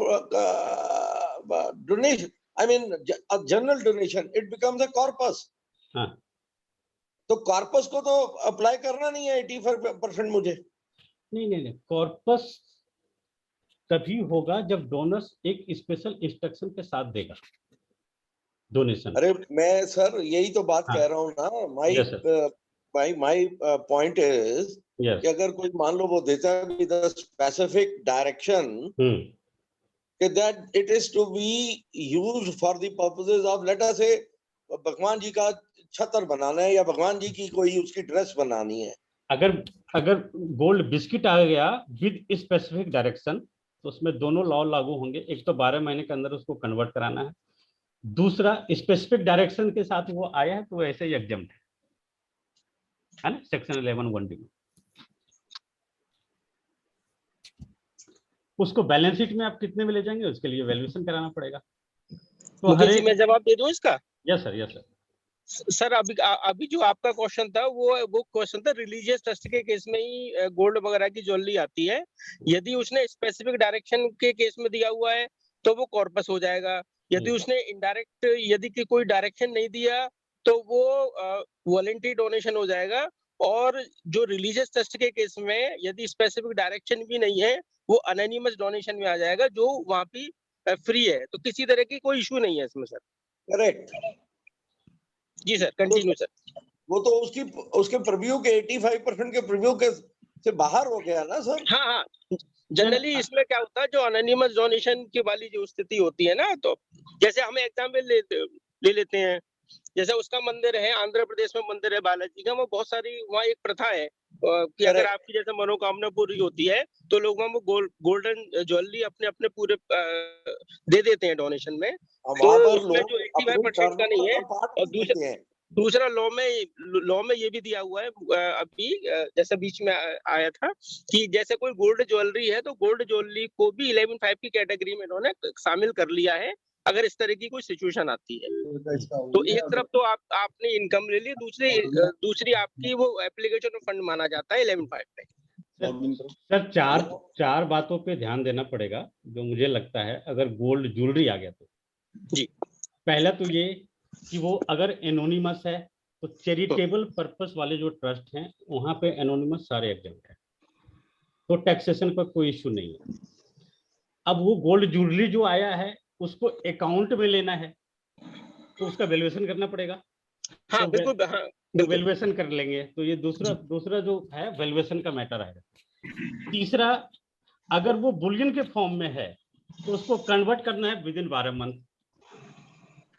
donation. I mean, a general donation. It becomes a corpus. हाँ, तो कॉर्पस को तो अप्लाई करना नहीं है 85% मुझे। नहीं, कॉर्पस तभी होगा जब डोनर्स एक स्पेशल इंस्ट्रक्शन के साथ देगा डोनेशन। अरे मैं सर यही तो बात कह रहा हूँ ना, माई पॉइंट इज कि अगर कोई मान लो वो देता है विद अ स्पेसिफिक डायरेक्शन कि that it is to be used for the purposes of, let us say Bhagwan जी का छतर बनाना है या भगवान जी की कोई उसकी ड्रेस बनानी है। अगर गोल्ड बिस्किट आ गया विद स्पेसिफिक डायरेक्शन तो उसमें दोनों लॉ लागू होंगे। एक तो 12 महीने के अंदर उसको कन्वर्ट कराना है, दूसरा स्पेसिफिक डायरेक्शन के साथ वो आया है तो ऐसे ही एग्जम्प्ट है ना, सेक्शन 11(1)D में। उसको बैलेंस शीट में आप कितने में ले जाएंगे उसके लिए वैल्यूएशन कराना पड़ेगा। तो मैं जवाब दे दूं इसका? Yes sir. सर अभी जो आपका क्वेश्चन था वो क्वेश्चन था रिलीजियस ट्रस्ट के केस में ही गोल्ड वगैरह की ज्वेलरी आती है। यदि उसने स्पेसिफिक डायरेक्शन के केस में दिया हुआ है तो वो कॉर्पस हो जाएगा। यदि उसने इनडायरेक्ट यदि कोई डायरेक्शन नहीं दिया तो वो वॉलंटरी डोनेशन हो जाएगा। और जो रिलीजियस ट्रस्ट के केस में यदि स्पेसिफिक डायरेक्शन भी नहीं है वो अनोनिमस डोनेशन में आ जाएगा, जो वहां पे फ्री है। तो किसी तरह की कोई इशू नहीं है इसमें सर। करेक्ट जी सर, कंटिन्यू सर। वो तो उसके प्रीव्यू के 85% के प्रीव्यू के से बाहर हो गया ना सर। हाँ, जनरली इसमें क्या होता है, जो अनोनिमस डोनेशन की वाली जो स्थिति होती है ना, तो जैसे हम एग्जाम्पल ले लेते हैं, जैसे उसका मंदिर है आंध्र प्रदेश में, मंदिर है बालाजी का, वो बहुत सारी वहाँ एक प्रथा है कि अगर आपकी जैसे मनोकामना पूरी होती है तो लोग वहाँ गोल्डन ज्वेलरी अपने पूरे दे देते हैं डोनेशन में। तो उसमें जो 85% का नहीं है, और दूसरे दूसरा लॉ में ये भी दिया हुआ है अभी जैसे बीच में आया था कि जैसे कोई गोल्ड ज्वेलरी है तो गोल्ड ज्वेलरी को भी 11(5) की कैटेगरी में इन्होंने शामिल कर लिया है अगर इस तरह की कोई सिचुएशन आती है। तो एक तरफ तो आपने इनकम ले ली, दूसरी आपकी वो एप्लीकेशन ऑफ फंड माना जाता है 11(5) में। सर चार बातों पे ध्यान देना पड़ेगा जो मुझे लगता है अगर गोल्ड ज्वेलरी आ गया तो। जी, पहला तो ये कि वो अगर एनोनिमस है तो चैरिटेबल पर्पस वाले जो ट्रस्ट हैं वहां पे एनोनिमस सारे एग्जेम्प्ट है, तो टैक्सेशन का कोई इश्यू नहीं है। अब वो गोल्ड ज्वेलरी जो आया है उसको अकाउंट में लेना है तो उसका वैल्यूएशन करना पड़ेगा। हाँ तो बिल्कुल, हाँ बिल्कुल। वैल्यूएशन कर लेंगे तो ये दूसरा जो है वैल्यूएशन का मैटर आएगा। तीसरा, अगर वो बुलियन के फॉर्म में है तो उसको कन्वर्ट करना है विद इन 12 मंथ।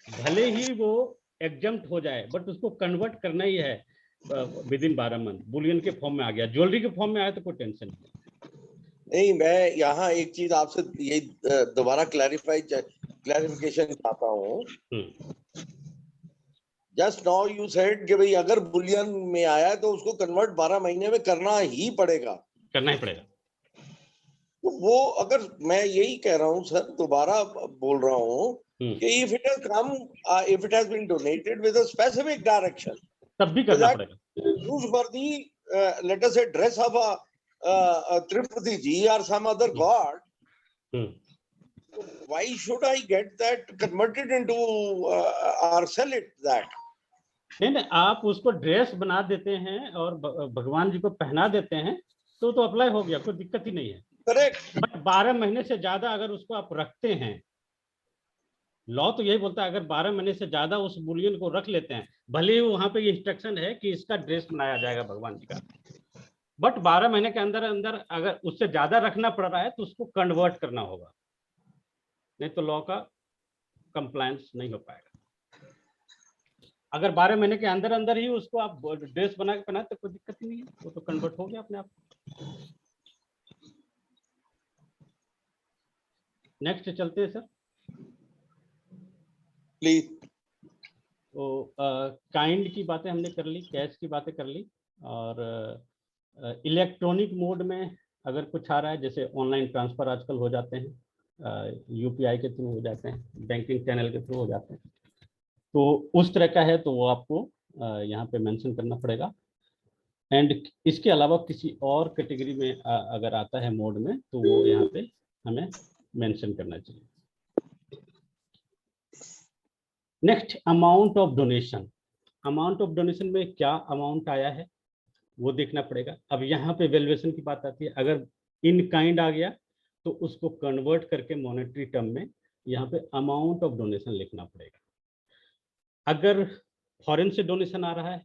भले ही वो एग्जम्प्ट हो जाए बट उसको कन्वर्ट करना ही है विद इन 12 मंथ। बुलियन के फॉर्म में आ गया, ज्वेलरी के फॉर्म में आया तो कोई टेंशन नहीं। मैं यहाँ एक चीज आपसे ये दोबारा क्लैरिफिकेशन चाहता हूँ। जस्ट नाउ यू सेड कि भाई अगर बुलियन में आया तो उसको कन्वर्ट 12 महीने में करना ही पड़ेगा। तो वो अगर मैं यही कह रहा हूँ सर, दोबारा बोल रहा हूँ कि if it has come, if it has been donated with a specific direction, तब भी करना पड़ेगा। Use for the let us से dress of a Tirupati ji or some other god, why should I get that converted into or sell it that? नहीं, आप उसको ड्रेस बना देते हैं और भगवान जी को पहना देते हैं तो अप्लाई हो गया, कोई दिक्कत ही नहीं है। करेक्ट। बट 12 महीने से ज्यादा अगर उसको आप रखते हैं, लॉ तो यही बोलता है अगर 12 महीने से ज्यादा उस बुलियन को रख लेते हैं, भले ही वहां पे इंस्ट्रक्शन है कि इसका ड्रेस बनाया जाएगा भगवान जी का, बट 12 महीने के अंदर अंदर अगर उससे ज्यादा रखना पड़ रहा है तो उसको कन्वर्ट करना होगा, नहीं तो लॉ का कंप्लायंस नहीं हो पाएगा। अगर 12 महीने के अंदर अंदर ही उसको आप ड्रेस बना के पहना तो कोई दिक्कत ही नहीं है, वो तो कन्वर्ट हो गया अपने आप। नेक्स्ट चलते हैं सर प्लीज। तो काइंड की बातें हमने कर ली, कैश की बातें कर ली, और इलेक्ट्रॉनिक मोड में अगर कुछ आ रहा है जैसे ऑनलाइन ट्रांसफर आजकल हो जाते हैं, यूपीआई के थ्रू हो जाते हैं, बैंकिंग चैनल के थ्रू हो जाते हैं, तो उस तरह का है तो वो आपको यहाँ पे मेंशन करना पड़ेगा। एंड इसके अलावा किसी और कैटेगरी में अगर आता है मोड में तो वो यहाँ पे हमें मेंशन करना चाहिए। Next, amount of donation. Amount of donation में क्या अमाउंट आया है वो देखना पड़ेगा। अब यहाँ पे वैल्यूएशन की बात आती है, अगर इन काइंड आ गया तो उसको कन्वर्ट करके मॉनेटरी टर्म में यहाँ पे अमाउंट ऑफ डोनेशन लिखना पड़ेगा। अगर फॉरेन से डोनेशन आ रहा है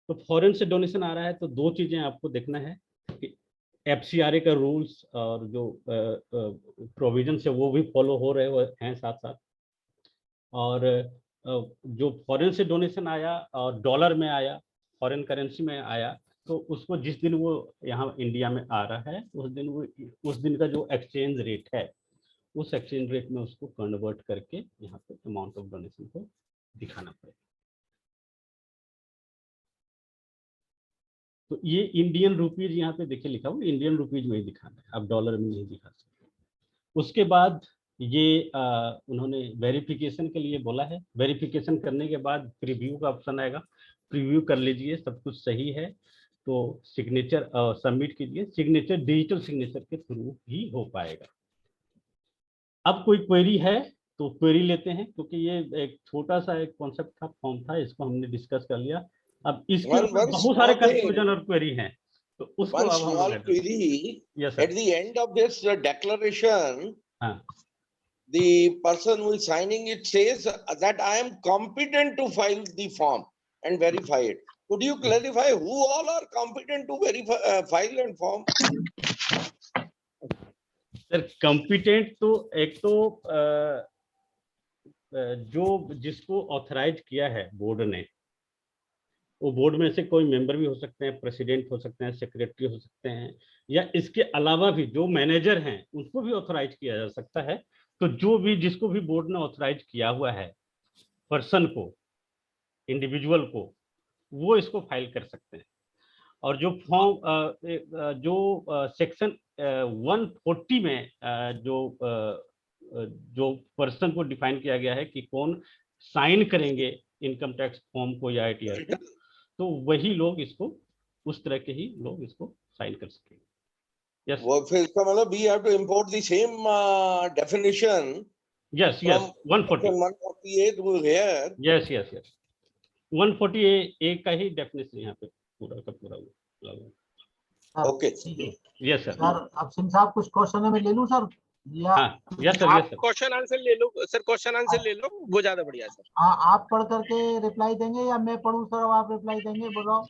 तो फॉरेन से डोनेशन आ रहा है तो दो चीजें आपको देखना है कि एफसीआरए का रूल्स और जो प्रोविजन है वो भी फॉलो हो रहे हैं साथ साथ, और जो फॉरेन से डोनेशन आया और डॉलर में आया, फॉरेन करेंसी में आया, तो उसको जिस दिन वो यहाँ इंडिया में आ रहा है उस दिन का जो एक्सचेंज रेट है उस एक्सचेंज रेट में उसको कन्वर्ट करके यहाँ पे अमाउंट ऑफ डोनेशन को दिखाना पड़ेगा। तो ये इंडियन रुपीज यहाँ पे देखिए लिखा हुआ, इंडियन रुपीज में ही दिखाना है, आप डॉलर में नहीं दिखा सकते। उसके बाद ये उन्होंने वेरिफिकेशन के लिए बोला है, वेरिफिकेशन करने के बाद प्रीव्यू का ऑप्शन आएगा, प्रीव्यू कर लीजिए, सब कुछ सही है तो सिग्नेचर सबमिट कीजिए। सिग्नेचर डिजिटल सिग्नेचर के थ्रू ही हो पाएगा। अब कोई क्वेरी है तो क्वेरी लेते हैं, क्योंकि ये एक छोटा सा एक कॉन्सेप्ट था, फॉर्म था, इसको हमने डिस्कस कर लिया। अब इसके बहुत सारे कंफ्यूजन और क्वेरी हैं तो उसको अब हम query, at the end of this declaration, the person who is signing it says that I am competent to file the form and verify it. Could you clarify who all are competent to verify file and form? Sir competent तो एक तो जो जिसको ऑथराइज किया है बोर्ड ने, वो बोर्ड में से कोई मेंबर भी हो सकते हैं, प्रेसिडेंट हो सकते हैं, सेक्रेटरी हो सकते हैं, या इसके अलावा भी जो मैनेजर हैं उनको भी ऑथराइज किया जा सकता है। तो जो भी जिसको भी बोर्ड ने ऑथराइज किया हुआ है पर्सन को, इंडिविजुअल को, वो इसको फाइल कर सकते हैं। और जो फॉर्म जो सेक्शन 140 में जो पर्सन को डिफाइन किया गया है कि कौन साइन करेंगे इनकम टैक्स फॉर्म को या ITR को, तो वही लोग इसको, उस तरह के ही लोग इसको साइन कर सकेंगे। यस वो फिर इसका मतलब we have to import the same definition yes from yes 140 148 to here. Yes yes yes 140A का ही डेफिनेशन यहाँ पे पूरा का पूरा सर, Okay. ठीक है यस सर। सर। अब सिंह साहब कुछ क्वेश्चन है, मैं ले लूं सर या हाँ यस सर, आप यस सर। क्वेश्चन आंसर ले लो सर, क्वेश्चन आंसर ले लो, वो ज्यादा बढ़िया है सर। आप पढ़ करके रिप्लाई देंगे या मैं पढ़ूं सर? अब आप रिप्लाई देंगे, बताओ।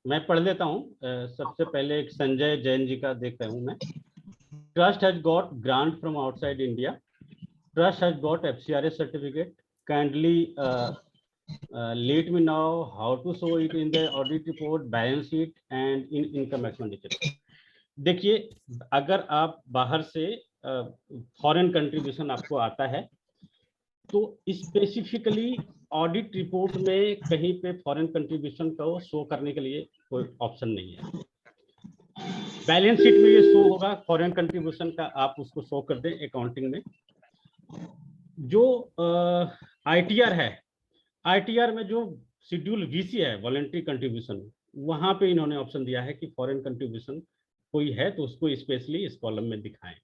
मैं पढ़ लेता हूँ। सबसे पहले एक संजय जैन जी का देख रहा हूँ मैं। Trust has got grant from outside India, trust has got FCRA certificate, kindly let me know how to show it in the audit report, balance sheet and in income expenditure। देखिए, अगर आप बाहर से फॉरेन कंट्रीब्यूशन आपको आता है तो स्पेसिफिकली ऑडिट रिपोर्ट में कहीं पे फॉरेन कंट्रीब्यूशन को शो करने के लिए कोई ऑप्शन नहीं है। बैलेंस शीट में ये शो होगा फॉरेन कंट्रीब्यूशन का, आप उसको शो कर दें अकाउंटिंग में। जो ITR है, ITR में जो शेड्यूल VC है, वॉलंटरी कंट्रीब्यूशन, वहां पे इन्होंने ऑप्शन दिया है कि फॉरेन कंट्रीब्यूशन कोई है तो उसको स्पेशली इस कॉलम में दिखाएं,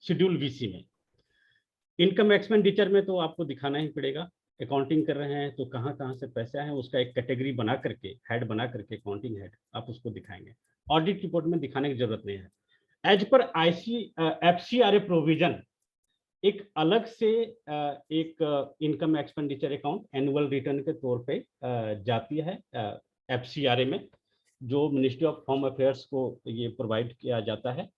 शेड्यूल VC में। इनकम एक्सपेंडिचर में तो आपको दिखाना ही पड़ेगा, अकाउंटिंग कर रहे हैं तो कहाँ कहाँ से पैसे आए हैं उसका एक कैटेगरी बना करके, हेड बना करके, अकाउंटिंग हेड, आप उसको दिखाएंगे। ऑडिट रिपोर्ट में दिखाने की जरूरत नहीं है। एज पर FCRA प्रोविजन एक अलग से एक income expenditure account annual return के तौर पे जाती है FCRA में, जो मिनिस्ट्री ऑफ होम अफेयर्स को ये प्रोवाइड किया जाता है।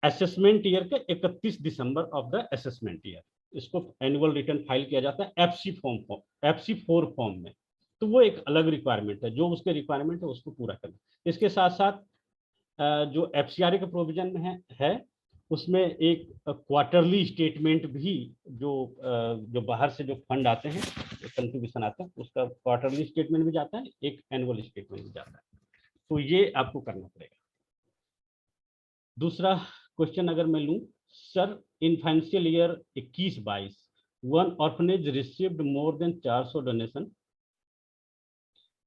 असेसमेंट ईयर के 31 December of the assessment year इसको एनुअल रिटर्न फाइल किया जाता है FC4 फॉर्म में। तो वो एक अलग रिक्वायरमेंट है, जो उसके रिक्वायरमेंट है उसको पूरा करना। इसके साथ साथ जो FCRA का प्रोविजन है उसमें एक क्वार्टरली स्टेटमेंट भी, जो बाहर से जो फंड आते हैं, कंट्रीब्यूशन आता है, उसका क्वार्टरली स्टेटमेंट भी जाता है, एक एनुअल स्टेटमेंट भी जाता है। तो ये आपको करना पड़ेगा। दूसरा क्वेश्चन अगर मैं लूं, sir in financial year 21-22 one orphanage received more than 400 donation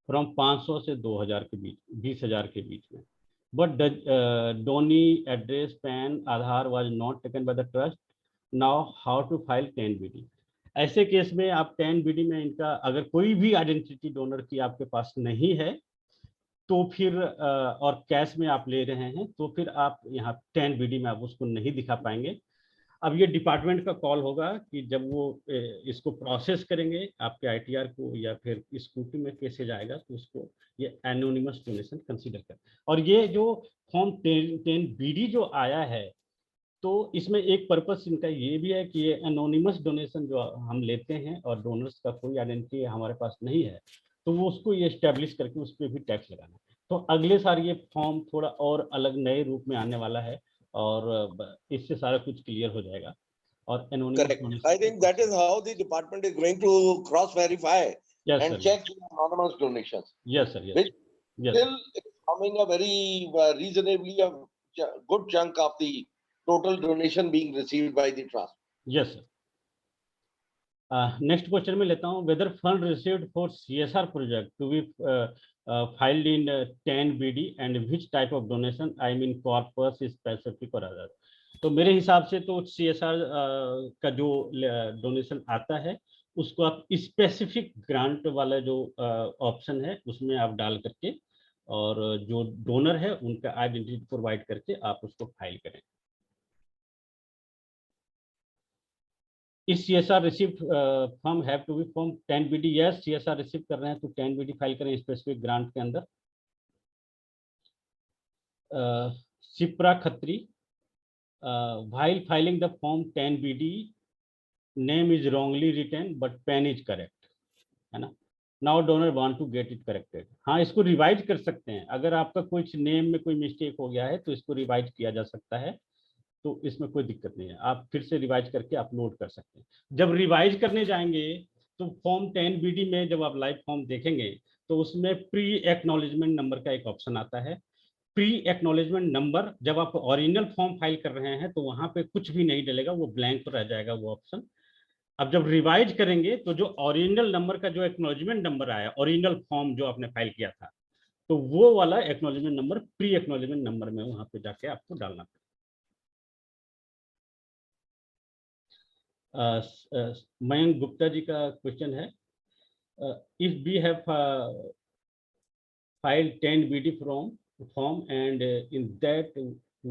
from 500 से 2000 के बीच, 20,000 के बीच में, but the donee address, PAN, Aadhaar was not taken by the trust. Now how to file 10BD? ऐसे केस में आप 10BD में इनका अगर कोई भी आइडेंटिटी डोनर की आपके पास नहीं है तो फिर और कैश में आप ले रहे हैं तो फिर आप यहाँ 10BD में आप उसको नहीं दिखा पाएंगे। अब ये डिपार्टमेंट का कॉल होगा कि जब वो इसको प्रोसेस करेंगे आपके ITR को या फिर स्कूटी में कैसे जाएगा तो उसको ये एनोनिमस डोनेशन कंसीडर कर। और ये जो फॉर्म 10BD जो आया है तो इसमें एक पर्पस इनका ये भी है कि ये एनोनिमस डोनेशन जो हम लेते हैं और डोनर्स का कोई आइडेंटिटी हमारे पास नहीं है तो वो उसको ये एस्टेब्लिश करके उस पर भी टैक्स लगाना। तो अगले साल ये फॉर्म थोड़ा और अलग नए रूप में आने वाला है और इससे सारा कुछ क्लियर हो जाएगा। और Correct. I think that is how the department is going to cross verify and check anonymous donations. Yes, sir. Yes. Which yes. still is coming a very reasonably a good chunk of the total donation being received by the trust. Yes, sir. Next question में लेता हूँ, whether fund received for CSR project to be filed in 10BD and which type of donation, I mean corpus, specific or other। तो मेरे हिसाब से तो CSR का जो डोनेशन आता है उसको आप स्पेसिफिक ग्रांट वाला जो ऑप्शन है उसमें आप डाल करके और जो डोनर है उनका आइडेंटिटी प्रोवाइड करके आप उसको फाइल करें। Is CSR receipt form have to be form 10BD। Yes, CSR receipt कर रहे हैं तो 10BD फाइल करें स्पेसिफिक ग्रांट के अंदर। Shipra Khatri, while filing the form 10BD name is wrongly written but PAN is correct, है ना। Now donor want to get it corrected। हाँ, इसको रिवाइज कर सकते हैं। अगर आपका कुछ नेम में कोई मिस्टेक हो गया है तो इसको रिवाइज किया जा सकता है, तो इसमें कोई दिक्कत नहीं है, आप फिर से रिवाइज करके अपलोड कर सकते हैं। जब रिवाइज करने जाएंगे तो फॉर्म 10 BD में जब आप लाइव फॉर्म देखेंगे तो उसमें प्री एक्नॉलेजमेंट नंबर का एक ऑप्शन आता है। प्री एक्नॉलेजमेंट नंबर, जब आप ओरिजिनल फॉर्म फाइल कर रहे हैं तो वहां पे कुछ भी नहीं डलेगा, वो ब्लैंक रह जाएगा वो ऑप्शन। अब जब रिवाइज करेंगे तो जो ओरिजिनल नंबर का जो एक्नॉलेजमेंट नंबर आया, ओरिजिनल फॉर्म जो आपने फाइल किया था, तो वो वाला acknowledgement number pre acknowledgement number में वहां पे जाके आपको डालना पड़ेगा। मयंक गुप्ता जी का क्वेश्चन है, if we have filed 10 BD form and in that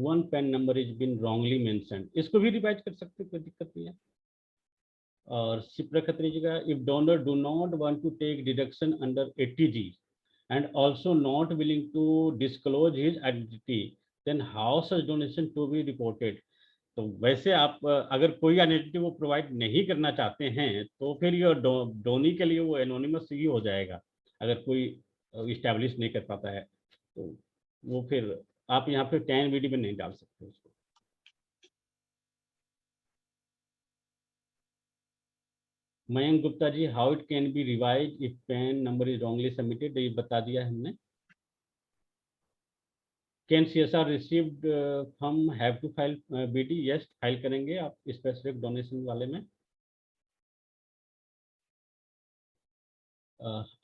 one PAN number is been wrongly mentioned, इसको भी रिवाइज कर सकते, कोई दिक्कत नहीं है। और शिप्रा खत्री जी का, if donor do not want to take deduction under 80G and also not willing to disclose his identity, then how such donation to be reported? तो वैसे आप अगर कोई आइडेंटिटी वो प्रोवाइड नहीं करना चाहते हैं तो फिर ये डोनी के लिए वो एनोनिमस ही हो जाएगा। अगर कोई इस्टेब्लिश नहीं कर पाता है तो वो फिर आप यहाँ पे 10 BD में नहीं डाल सकते उसको। Mayank Gupta ji, how it can be revise if PAN number is wrongly submitted, ये बता दिया हमने। कैन CSR रिसीव्ड हम have to file BD? Yes, file करेंगे आप स्पेसिफिक डोनेशन वाले में।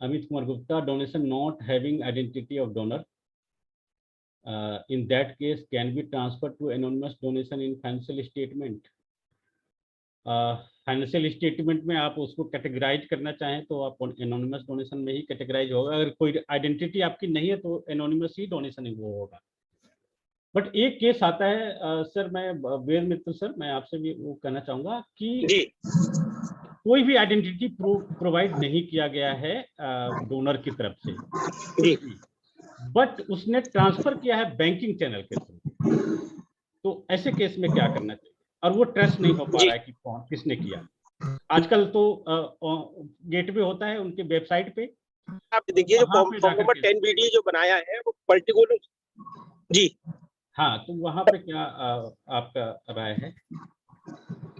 Amit Kumar Gupta, donation not having identity of donor, in that case can be transferred to anonymous donation in financial statement? Financial statement में आप उसको कैटेगराइज करना चाहें तो आप एनोनिमस डोनेशन में ही कैटेगराइज होगा। अगर कोई आइडेंटिटी आपकी नहीं है तो एनोनिमस ही डोनेशन ही वो होगा। बट एक केस आता है सर, मैं वेद मित्र सर, मैं आपसे भी वो कहना चाहूंगा कि जी कोई भी आइडेंटिटी प्रोवाइड नहीं किया गया है डोनर की तरफ से, जी बट उसने ट्रांसफर किया है बैंकिंग चैनल के थ्रू, तो ऐसे केस में क्या करना चाहिए? और वो ट्रस्ट नहीं हो पा रहा है कि कौन किसने किया। आजकल तो गेटवे होता है उनके वेबसाइट पे, आप देखिए जो वहाँ फॉर्म पे जाकर नंबर के- 10 BD जो बनाया है वो पर्टिकुलर जी हाँ, तो वहाँ पे क्या आपका राय है?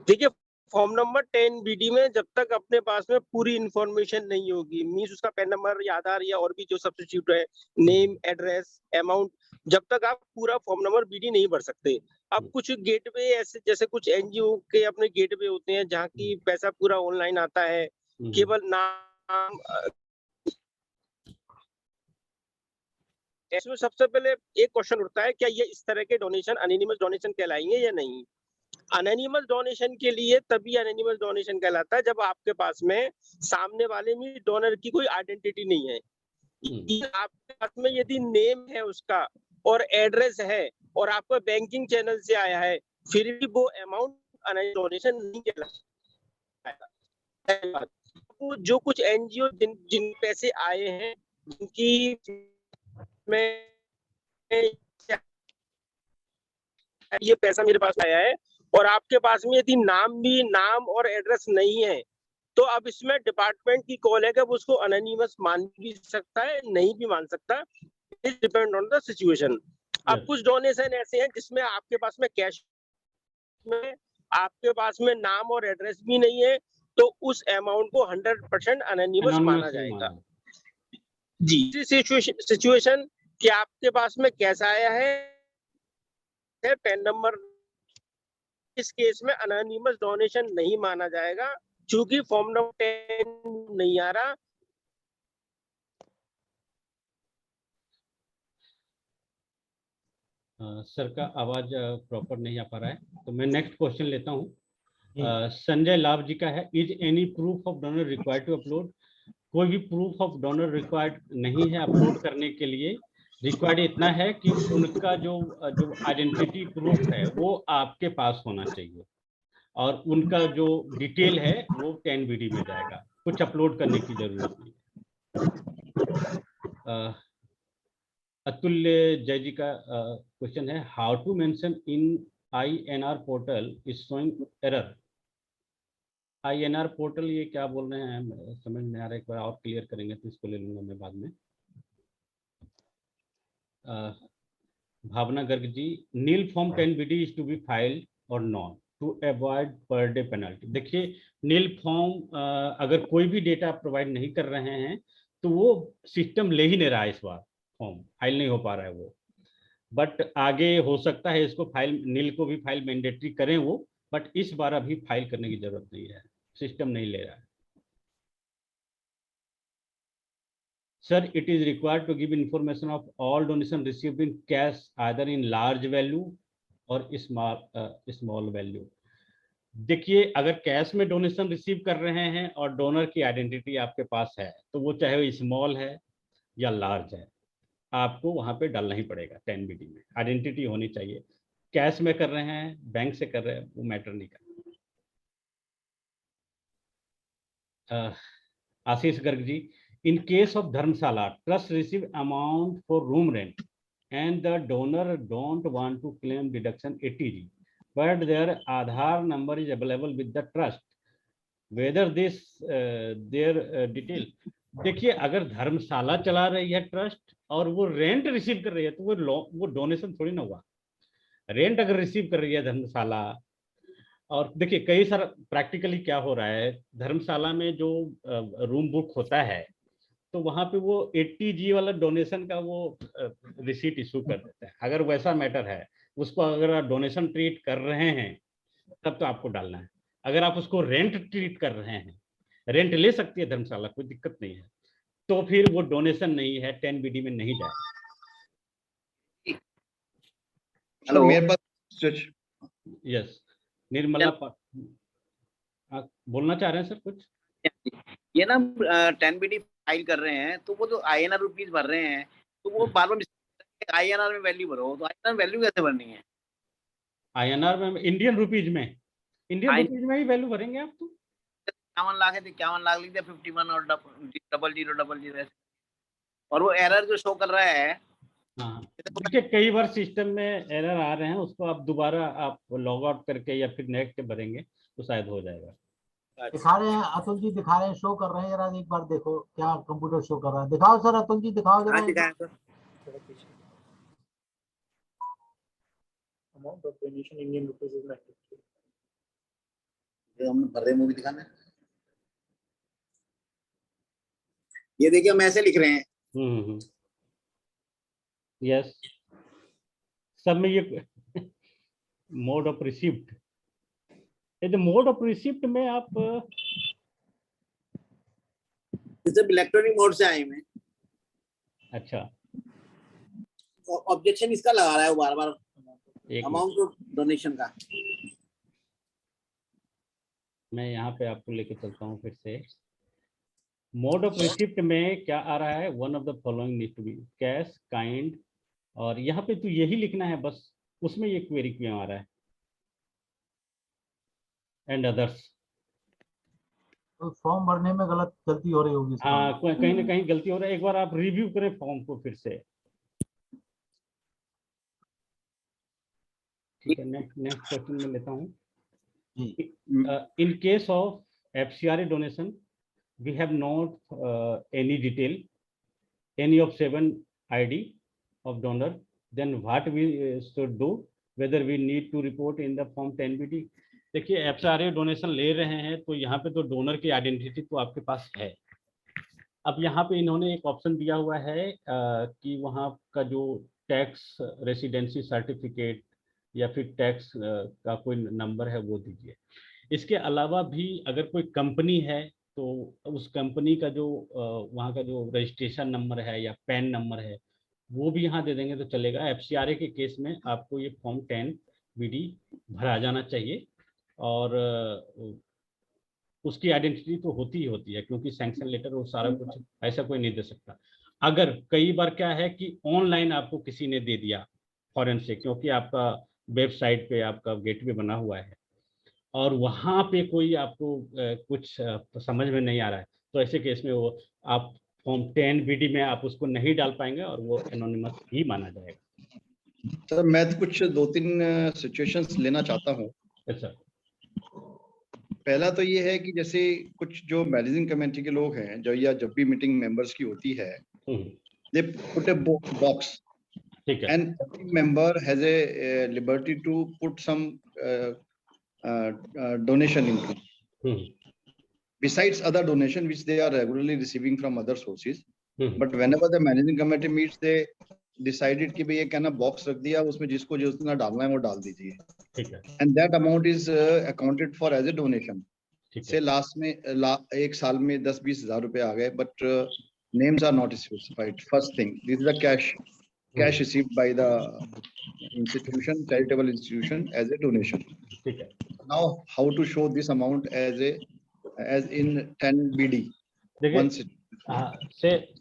देखिए फॉर्म नंबर 10 BD में जब तक अपने पास में पूरी इंफॉर्मेशन नहीं होगी, मीन्स उसका पैन नंबर या आधार या और भी जो सब्स्टिट्यूट है, नेम, एड्रेस, अमाउंट, जब तक आप पूरा फॉर्म नंबर BD नहीं भर सकते। अब कुछ गेटवे ऐसे, जैसे कुछ NGO के अपने गेटवे होते हैं जहाँ की पैसा पूरा ऑनलाइन आता है, केवल नाम। इसमें सबसे पहले एक क्वेश्चन उठता है, क्या ये इस तरह के डोनेशन एनोनिमस डोनेशन कहलाएंगे या नहीं? एनोनिमस डोनेशन के लिए तभी एनोनिमस डोनेशन कहलाता है जब आपके पास में सामने वाले में डोनर की कोई आइडेंटिटी नहीं है। आपके पास में यदि नेम है उसका और एड्रेस है और आपका बैंकिंग चैनल से आया है, फिर भी वो अमाउंट एनोनिमस डोनेशन नहीं कहलाता। वो जो कुछ NGO जिन पैसे आए हैं, जिनकी में ये पैसा मेरे पास आया है और आपके पास में यदि नाम और एड्रेस नहीं है, तो अब इसमें डिपार्टमेंट की कॉल है कि वो उसको एनोनिमस मान भी सकता है, नहीं भी मान सकता, it depend on the situation. अब कुछ डोनेशन ऐसे हैं जिसमें आपके पास में कैश में आपके पास में नाम और एड्रेस भी नहीं है, तो उस अमाउंट को 100% एनोनिमस माना जाएगा। जी, सिचुएशन कि आपके पास में कैसा आया है पैन नंबर, इस केस में एनोनिमस डोनेशन नहीं माना जाएगा, क्योंकि फॉर्म नंबर 10 नहीं आ रहा। सर का आवाज प्रॉपर नहीं आ पा रहा है, तो मैं नेक्स्ट क्वेश्चन लेता हूँ। संजय लाभ जी का है, is any proof of donor required to upload? कोई भी प्रूफ ऑफ डोनर रिक्वायर्ड नहीं है अपलोड करने के लिए। रिक्वायर्ड इतना है कि उनका जो आइडेंटिटी प्रूफ है वो आपके पास होना चाहिए और उनका जो डिटेल है वो 10 BD में जाएगा, कुछ अपलोड करने की जरूरत नहीं। अतुल्य जय जी का क्वेश्चन है, how to mention in INR portal is showing error? INR portal ये क्या बोल रहे हैं समझ में आ रहा है, एक बार और क्लियर करेंगे तो इसको ले लूंगा मैं बाद में। Bhavna Garg ji, nil form 10 BD is to be filed और non? To avoid per day penalty. देखिए नील फॉर्म अगर कोई भी डेटा प्रोवाइड नहीं कर रहे हैं तो वो सिस्टम ले ही नहीं रहा है, इस बार फॉर्म फाइल नहीं हो पा रहा है वो। बट आगे हो सकता है इसको फाइल, नील को भी फाइल मैंडेटरी करें वो, बट इस बार अभी फाइल करने की जरूरत नहीं है, सिस्टम नहीं ले रहा है। Sir, it is required to give information of all donation received in cash, either in large value or small value. देखिए अगर कैश में डोनेशन रिसीव कर रहे हैं और डोनर की आइडेंटिटी आपके पास है तो वो चाहे वो स्मॉल है या लार्ज है, आपको वहां पे डालना ही पड़ेगा 10BD में, आइडेंटिटी होनी चाहिए। कैश में कर रहे हैं, बैंक से कर रहे हैं, वो मैटर नहीं करता। आशीष गर्ग जी, in case of Dharmshala, trust receive amount for room rent and the donor don't want to claim deduction ATG, but their Aadhaar number is available with the trust, whether this their detail। देखिए अगर धर्मशाला चला रही है ट्रस्ट और वो रेंट रिसीव कर रही है तो वो डोनेशन थोड़ी ना हुआ। रेंट अगर रिसीव कर रही है धर्मशाला, और देखिए कई सारा प्रैक्टिकली क्या हो रहा है, धर्मशाला में जो रूम बुक होता है तो वहां पे वो 80G वाला डोनेशन का वो रिसीट इशू कर देते हैं। अगर वैसा मैटर है, उसको अगर आप डोनेशन ट्रीट कर रहे हैं तब तो आपको डालना है। अगर आप उसको रेंट ट्रीट कर रहे हैं, रेंट ले सकती है धर्मशाला, कोई दिक्कत नहीं है, तो फिर वो डोनेशन नहीं है, 10BD में नहीं जाए। हेलो, मेरे पास यस, निर्मला बोलना चाह रहे हैं सर कुछ? ये ना 10BD फाइल कर रहे हैं तो वो जो INR रुपीज भर रहे हैं तो वो बार बार INR में वैल्यू भरो, तो INR वैल्यू कैसे भरनी है? INR में, इंडियन रुपीज में, इंडियन रुपीज में ही वैल्यू भरेंगे आप। तो 51 लाख है तो 51 लाख लिख दिया, 51 और 0000 और वो एरर जो शो कर रहा है। हाँ, देखिए कई बार सिस्टम में एरर आ रहे हैं, उसको आप दोबारा आप लॉग आउट करके या फिर नेक्स्ट भरेंगे तो शायद हो जाएगा। दिखा रहे हैं अतुल जी, दिखा रहे हैं, शो कर रहे हैं, जरा एक बार देखो क्या कंप्यूटर शो कर रहा है। दिखाओ सर, अतुल जी दिखाओ जरा। Amount of donation Indian rupees is 93. हमने भर रहे मूवी दिखाना है। ये देखिए हम ऐसे लिख रहे हैं। यस, सब में ये मोड ऑफ रिसिप्ट, ये मोड ऑफ रिसिप्ट में आप इलेक्ट्रॉनिक मोड से आए हैं। अच्छा, ऑब्जेक्शन इसका लगा रहा है वो बार बार, अमाउंट ऑफ डोनेशन का। मैं यहाँ पे आपको लेके चलता हूँ फिर से। मोड ऑफ रिसिप्ट में क्या आ रहा है, one of the following need to be cash, kind, और यहाँ पे तो यही लिखना है बस, उसमें ये क्वेरी क्यों आ रहा है, एंड अदर्स। तो फॉर्म भरने में गलती हो रही होगी। हाँ, कहीं ना कहीं गलती हो रहा है, एक बार आप रिव्यू करें फॉर्म को फिर से। ठीक है, नेक्स्ट क्वेश्चन में लेता हूँ। In case of FCRA donation, we have not any detail, any of 7 ID of donor, then what we should do, whether we need to report in the form 10BD। देखिए FCRA डोनेशन ले रहे हैं तो यहाँ पे तो डोनर की आइडेंटिटी तो आपके पास है। अब यहाँ पे इन्होंने एक ऑप्शन दिया हुआ है कि वहाँ का जो टैक्स रेसिडेंसी सर्टिफिकेट या फिर टैक्स का कोई नंबर है वो दीजिए। इसके अलावा भी अगर कोई कंपनी है तो उस कंपनी का जो वहाँ का जो रजिस्ट्रेशन नंबर है या पैन नंबर है वो भी यहाँ दे देंगे तो चलेगा। FCRA के केस में आपको ये फॉर्म 10BD भरा जाना चाहिए और उसकी आइडेंटिटी तो होती ही होती है, क्योंकि सैंक्शन लेटर वो सारा कुछ ऐसा कोई नहीं दे सकता। अगर कई बार क्या है कि ऑनलाइन आपको किसी ने दे दिया फॉरेन से, क्योंकि आपका वेबसाइट पे आपका गेटवे बना हुआ है और वहाँ पे कोई आपको कुछ समझ में नहीं आ रहा है, तो ऐसे केस में वो आप फॉर्म 10BD में आप उसको नहीं डाल पाएंगे और वो एनोनिमस ही माना जाएगा। सर मैं तो कुछ 2-3 सिचुएशंस लेना चाहता हूँ। अच्छा, पहला तो ये है कि जैसे कुछ जो मैनेजिंग कमेटी के लोग हैं जो, या जब भी मीटिंग मेंबर्स की होती है, दे पुट अ बॉक्स ठीक है, and every member has a liberty to put some donation income. Besides other donation which they are regularly receiving from other sources, but whenever the managing committee meets, they decided कि भाई ये क्या ना बॉक्स रख दिया, उसमें जिसको जितना डालना है वो डाल दीजिए, and that amount is accounted for as a donation. से लास्ट में एक साल में 10-20 हजार रुपए आ गए, but names are not specified. First thing, this is the cash received by the institution, charitable institution, as a donation. Now how to show this amount as in 10 BD?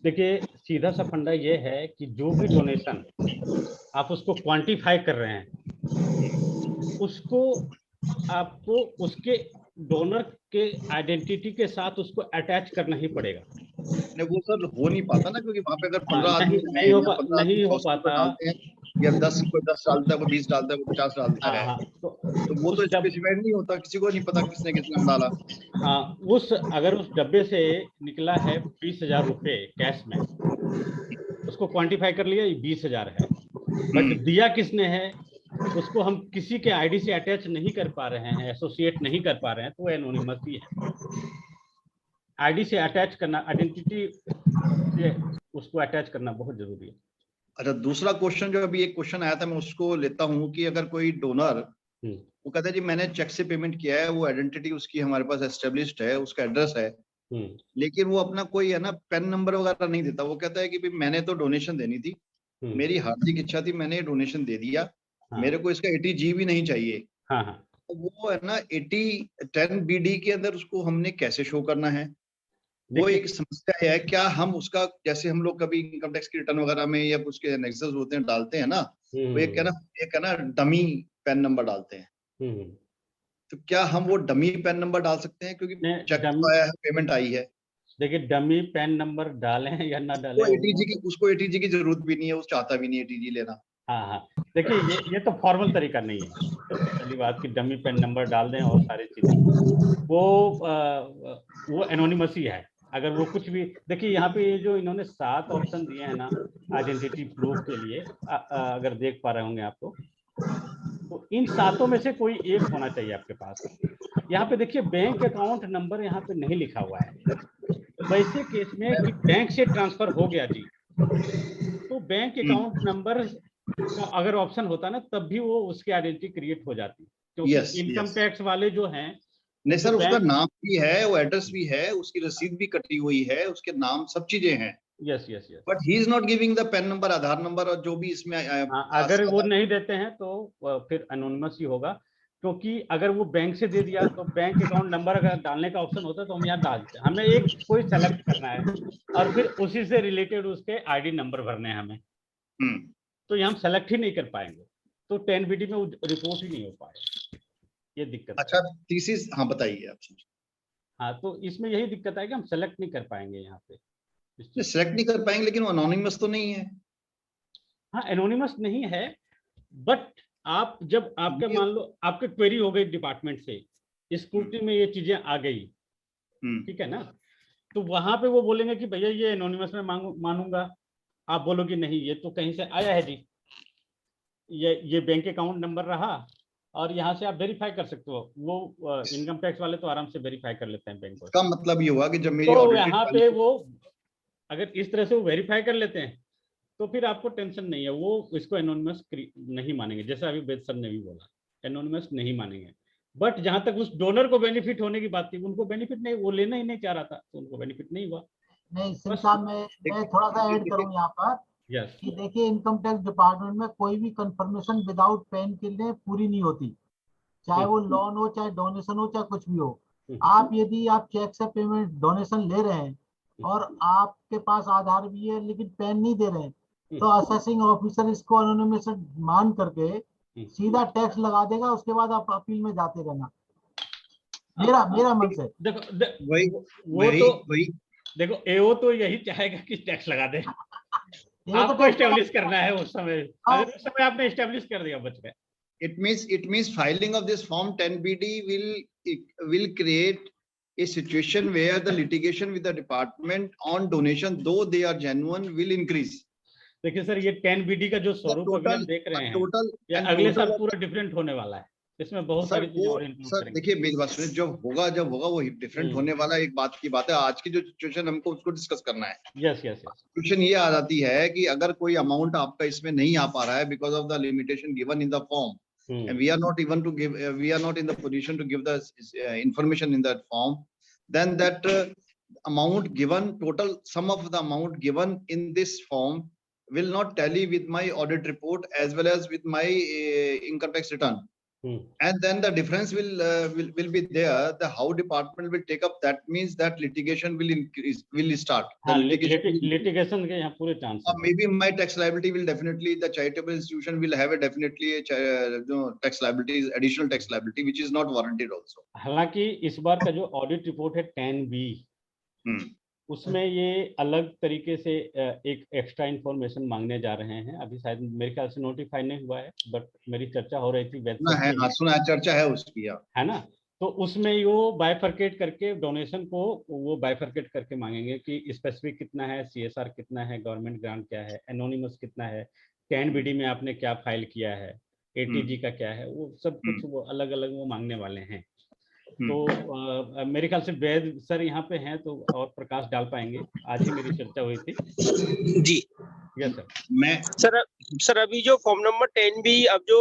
देखिए सीधा सा फंडा ये है कि जो भी डोनेशन आप उसको क्वांटिफाई कर रहे हैं, उसको आपको उसके डोनर के आइडेंटिटी के साथ उसको अटैच करना ही पड़ेगा। नहीं, वो सर हो नहीं पाता ना, क्योंकि वहाँ पे अगर 15 आदमी नहीं हो पाता, या 10 डालता है, 20 डालता है, 50 डालता है, तो वो तो स्पेसिफाइड नहीं होता, किसी को नहीं पता किसने कितना डाला। हाँ, अगर उस डब्बे से निकला है 20,000 रुपए कैश में, उसको क्वांटिफाई कर लिया 20,000 है, बट दिया किसने है उसको हम किसी के आईडी से अटैच नहीं कर पा रहे हैं, एसोसिएट नहीं कर पा रहे हैं, तो वो एनोनिमस ही है। आईडी से अटैच करना, आइडेंटिटी से उसको अटैच करना बहुत जरूरी है। अच्छा, दूसरा क्वेश्चन जो अभी एक क्वेश्चन आया था, मैं उसको लेता हूँ कि अगर कोई डोनर वो कहता है जी मैंने चेक से पेमेंट किया है, वो आइडेंटिटी उसकी हमारे पास एस्टेब्लिश्ड है, उसका एड्रेस है, लेकिन वो अपना कोई है ना पैन नंबर वगैरह नहीं देता, वो कहता है कि भाई मैंने तो डोनेशन देनी थी, मेरी हार्दिक इच्छा थी, मैंने डोनेशन दे दिया, मेरे को इसका 80G भी नहीं चाहिए। तो वो है ना 10 BD के अंदर उसको हमने कैसे शो करना है, वो एक समस्या है। क्या हम उसका, जैसे हम लोग कभी इनकम टैक्स की रिटर्न वगैरह में या उसके एनेक्सेस होते हैं डालते हैं ना, वो एक है ना डमी पैन नंबर डालते हैं, तो क्या हम वो डमी पैन नंबर डाल सकते हैं, क्योंकि चेक आया है, पेमेंट आई है। देखिए डमी पैन नंबर डालें या ना डालें, उसको ATG की जरूरत भी नहीं है, वो चाहता भी नहीं ATG लेना। हाँ, देखिए ये तो फॉर्मल तरीका नहीं है, पहली बात कि डमी पैन नंबर डाल दें और सारी चीजें, वो एनोनिमस ही है। अगर वो कुछ भी, देखिए यहाँ पे ये जो इन्होंने 7 ऑप्शन दिए हैं ना आइडेंटिटी प्रूफ के लिए, अगर देख पा रहे होंगे आप तो इन 7 में से कोई एक होना चाहिए आपके पास। यहाँ पे देखिए बैंक अकाउंट नंबर यहाँ पे नहीं लिखा हुआ है। वैसे केस में कि बैंक से ट्रांसफर हो गया जी, तो बैंक अकाउंट नंबर का अगर ऑप्शन होता ना, तब भी वो उसकी आइडेंटिटी क्रिएट हो जाती, क्योंकि इनकम टैक्स वाले जो हैं, नहीं सर, उसका नाम भी है, वो एड्रेस भी है, उसकी रसीद भी कटी हुई है, उसके नाम सब चीजें हैं। Yes, but he is not giving the pan number, Aadhaar number और जो भी इसमें अगर वो नहीं देते हैं तो फिर एनोनिमस ही होगा, क्योंकि अगर वो बैंक से दे दिया तो बैंक अकाउंट नंबर अगर डालने का ऑप्शन होता तो हम यहाँ डाल देते। हमें एक कोई सेलेक्ट करना है और फिर उसी से रिलेटेड उसके आईडी नंबर भरने हैं हमें, तो ये हम सेलेक्ट ही नहीं कर पाएंगे, तो 10 BD में रिपोर्ट ही नहीं हो पाएगा, ये दिक्कत। अच्छा, थीसिस, हाँ बताइए आप। हाँ, तो इसमें यही दिक्कत है कि हम सेलेक्ट नहीं कर पाएंगे, यहाँ पे सेलेक्ट नहीं कर पाएंगे, लेकिन वो एनोनिमस तो नहीं है। हाँ, एनोनिमस नहीं है, बट आप जब आपके मान लो आपके क्वेरी हो गई डिपार्टमेंट से, स्क्रूटनी में ये चीजें आ गई, ठीक है ना, तो वहां पे वो बोलेंगे कि भैया ये एनोनिमस में मानूंगा, आप बोलोगे नहीं ये तो कहीं से आया है जी, ये बैंक अकाउंट नंबर रहा और यहाँ से आप वेरीफाई कर सकते हो। वो इनकम टैक्स वाले तो आराम से वेरीफाई कर लेते हैं बैंक को। इसका मतलब ये हुआ कि जब मेरी तो यहाँ पे वो अगर इस तरह से वो वेरीफाई कर लेते हैं तो फिर आपको टेंशन नहीं है, वो इसको एनोनिमस नहीं मानेंगे, जैसा अभी वेद सर ने भी बोला, एनोनिमस नहीं मानेंगे। बट जहां तक उस डोनर को बेनिफिट होने की बात थी, उनको बेनिफिट नहीं, वो लेना ही नहीं चाह रहा था, तो उनको बेनिफिट नहीं हुआ। नहीं सिंह साहब, मैं थोड़ा सा ऐड करूं यहाँ पर कि देखिए इनकम टैक्स डिपार्टमेंट में कोई भी कंफर्मेशन विदाउट पेन के लिए पूरी नहीं होती, चाहे वो लोन हो, चाहे डोनेशन हो, चाहे कुछ भी हो। आप यदि आप चेक से पेमेंट डोनेशन ले रहे हैं और आपके पास आधार भी है लेकिन पेन नहीं दे रहे हैं, तो असेसिंग ऑफिसर इसको एनोनिमस मान करके सीधा टैक्स लगा देगा, उसके बाद आप अपील में जाते रहना। मेरा मन से देखो एओ तो यही चाहेगा कि टैक्स लगा दे, आपको एस्टेब्लिश करना है उस समय, अगर उस समय आपने एस्टेब्लिश कर दिया बच गए। It means filing of this form 10 BD will create a situation where the litigation with the department on donation, though they are genuine, will increase. देखिए सर, ये 10 BD का जो स्वरूप अभी हम देख रहे हैं, ये अगले साल पूरा डिफरेंट होने वाला है। इसमें बहुत सारी चीजें और इंक्लूड सर करेंगे। देखिए मेरी बात सुनिए, जब होगा वो डिफरेंट होने वाला एक बात की बात है। आज की जो सिचुएशन हमको उसको डिस्कस करना है। Yes yes yes. सिचुएशन ये आ जाती है कि अगर कोई अमाउंट आपका इसमें नहीं आ पा रहा है because of the limitation given in the form, and we are not even to give we are not in the position to give the information in that form, then that amount given, total sum of the amount given in this form will not tally with my audit report as well as with my income tax return. And then the difference will be there. The how department will take up, that means that litigation will increase, will start. हाँ, litigation के यहाँ पूरे चांस हैं। Maybe my tax liability will definitely, the charitable institution will have a definitely tax liability, additional tax liability, which is not warranted also. हालांकि इस बार का जो ऑडिट रिपोर्ट है 10B, उसमें ये अलग तरीके से एक एक्स्ट्रा इंफॉर्मेशन मांगने जा रहे हैं। अभी शायद मेरे ख्याल से नोटिफाई नहीं हुआ है, बट मेरी चर्चा हो रही थी सुना है, चर्चा है उसकी, है ना। तो उसमें वो बाइफरकेट करके डोनेशन को वो बाइफरकेट करके मांगेंगे कि स्पेसिफिक कितना है, CSR कितना है, गवर्नमेंट ग्रांट क्या है, एनोनिमस कितना है, 10BD में आपने क्या फाइल किया है, ATG का क्या है, वो सब कुछ वो अलग अलग वो मांगने वाले हैं। तो मेरे ख्याल से वैद सर यहाँ पे हैं तो और प्रकाश डाल पाएंगे। आज ही मेरी चर्चा हुई थी जी। Yes sir. मैं सर अभी जो फॉर्म नंबर 10B अब जो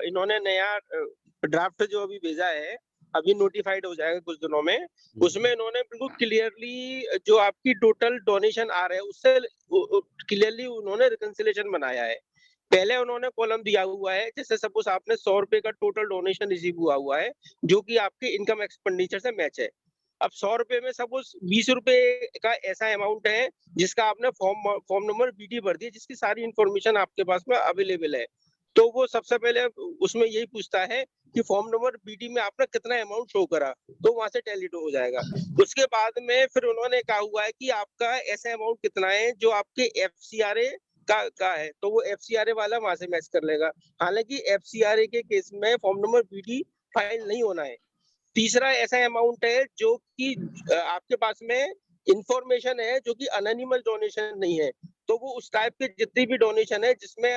इन्होंने नया ड्राफ्ट जो अभी भेजा है, अभी नोटिफाइड हो जाएगा कुछ दिनों में। उसमें इन्होंने बिल्कुल क्लियरली जो आपकी टोटल डोनेशन आ रहे हैं उससे क्लियरली उन्होंने रिकंसिलेशन बनाया है। पहले उन्होंने कॉलम दिया हुआ है, जैसे सपोज आपने 100 रुपए का टोटल डोनेशन रिसीव हुआ है जो कि आपके इनकम एक्सपेंडिचर से मैच है। अब 100 रुपए में सपोज 20 रुपए का ऐसा अमाउंट है जिसका आपने फॉर्म नंबर BD भर दिया, जिसकी सारी इंफॉर्मेशन आपके पास में अवेलेबल है। तो वो सबसे पहले उसमें यही पूछता है कि फॉर्म नंबर BD में आपने कितना अमाउंट शो करा, तो वहां से टैली हो जाएगा। उसके बाद में फिर उन्होंने कहा हुआ है कि आपका ऐसा अमाउंट कितना है जो आपके FCRA का है, तो वो FCRA वाला वहां से मैच कर लेगा। हालांकि FCRA के केस में फॉर्म नंबर BD फाइल नहीं होना है। तीसरा ऐसा अमाउंट है जो कि आपके पास में इंफॉर्मेशन है जो कि अनोनिमस डोनेशन नहीं है, तो वो उस टाइप के जितनी भी डोनेशन है जिसमें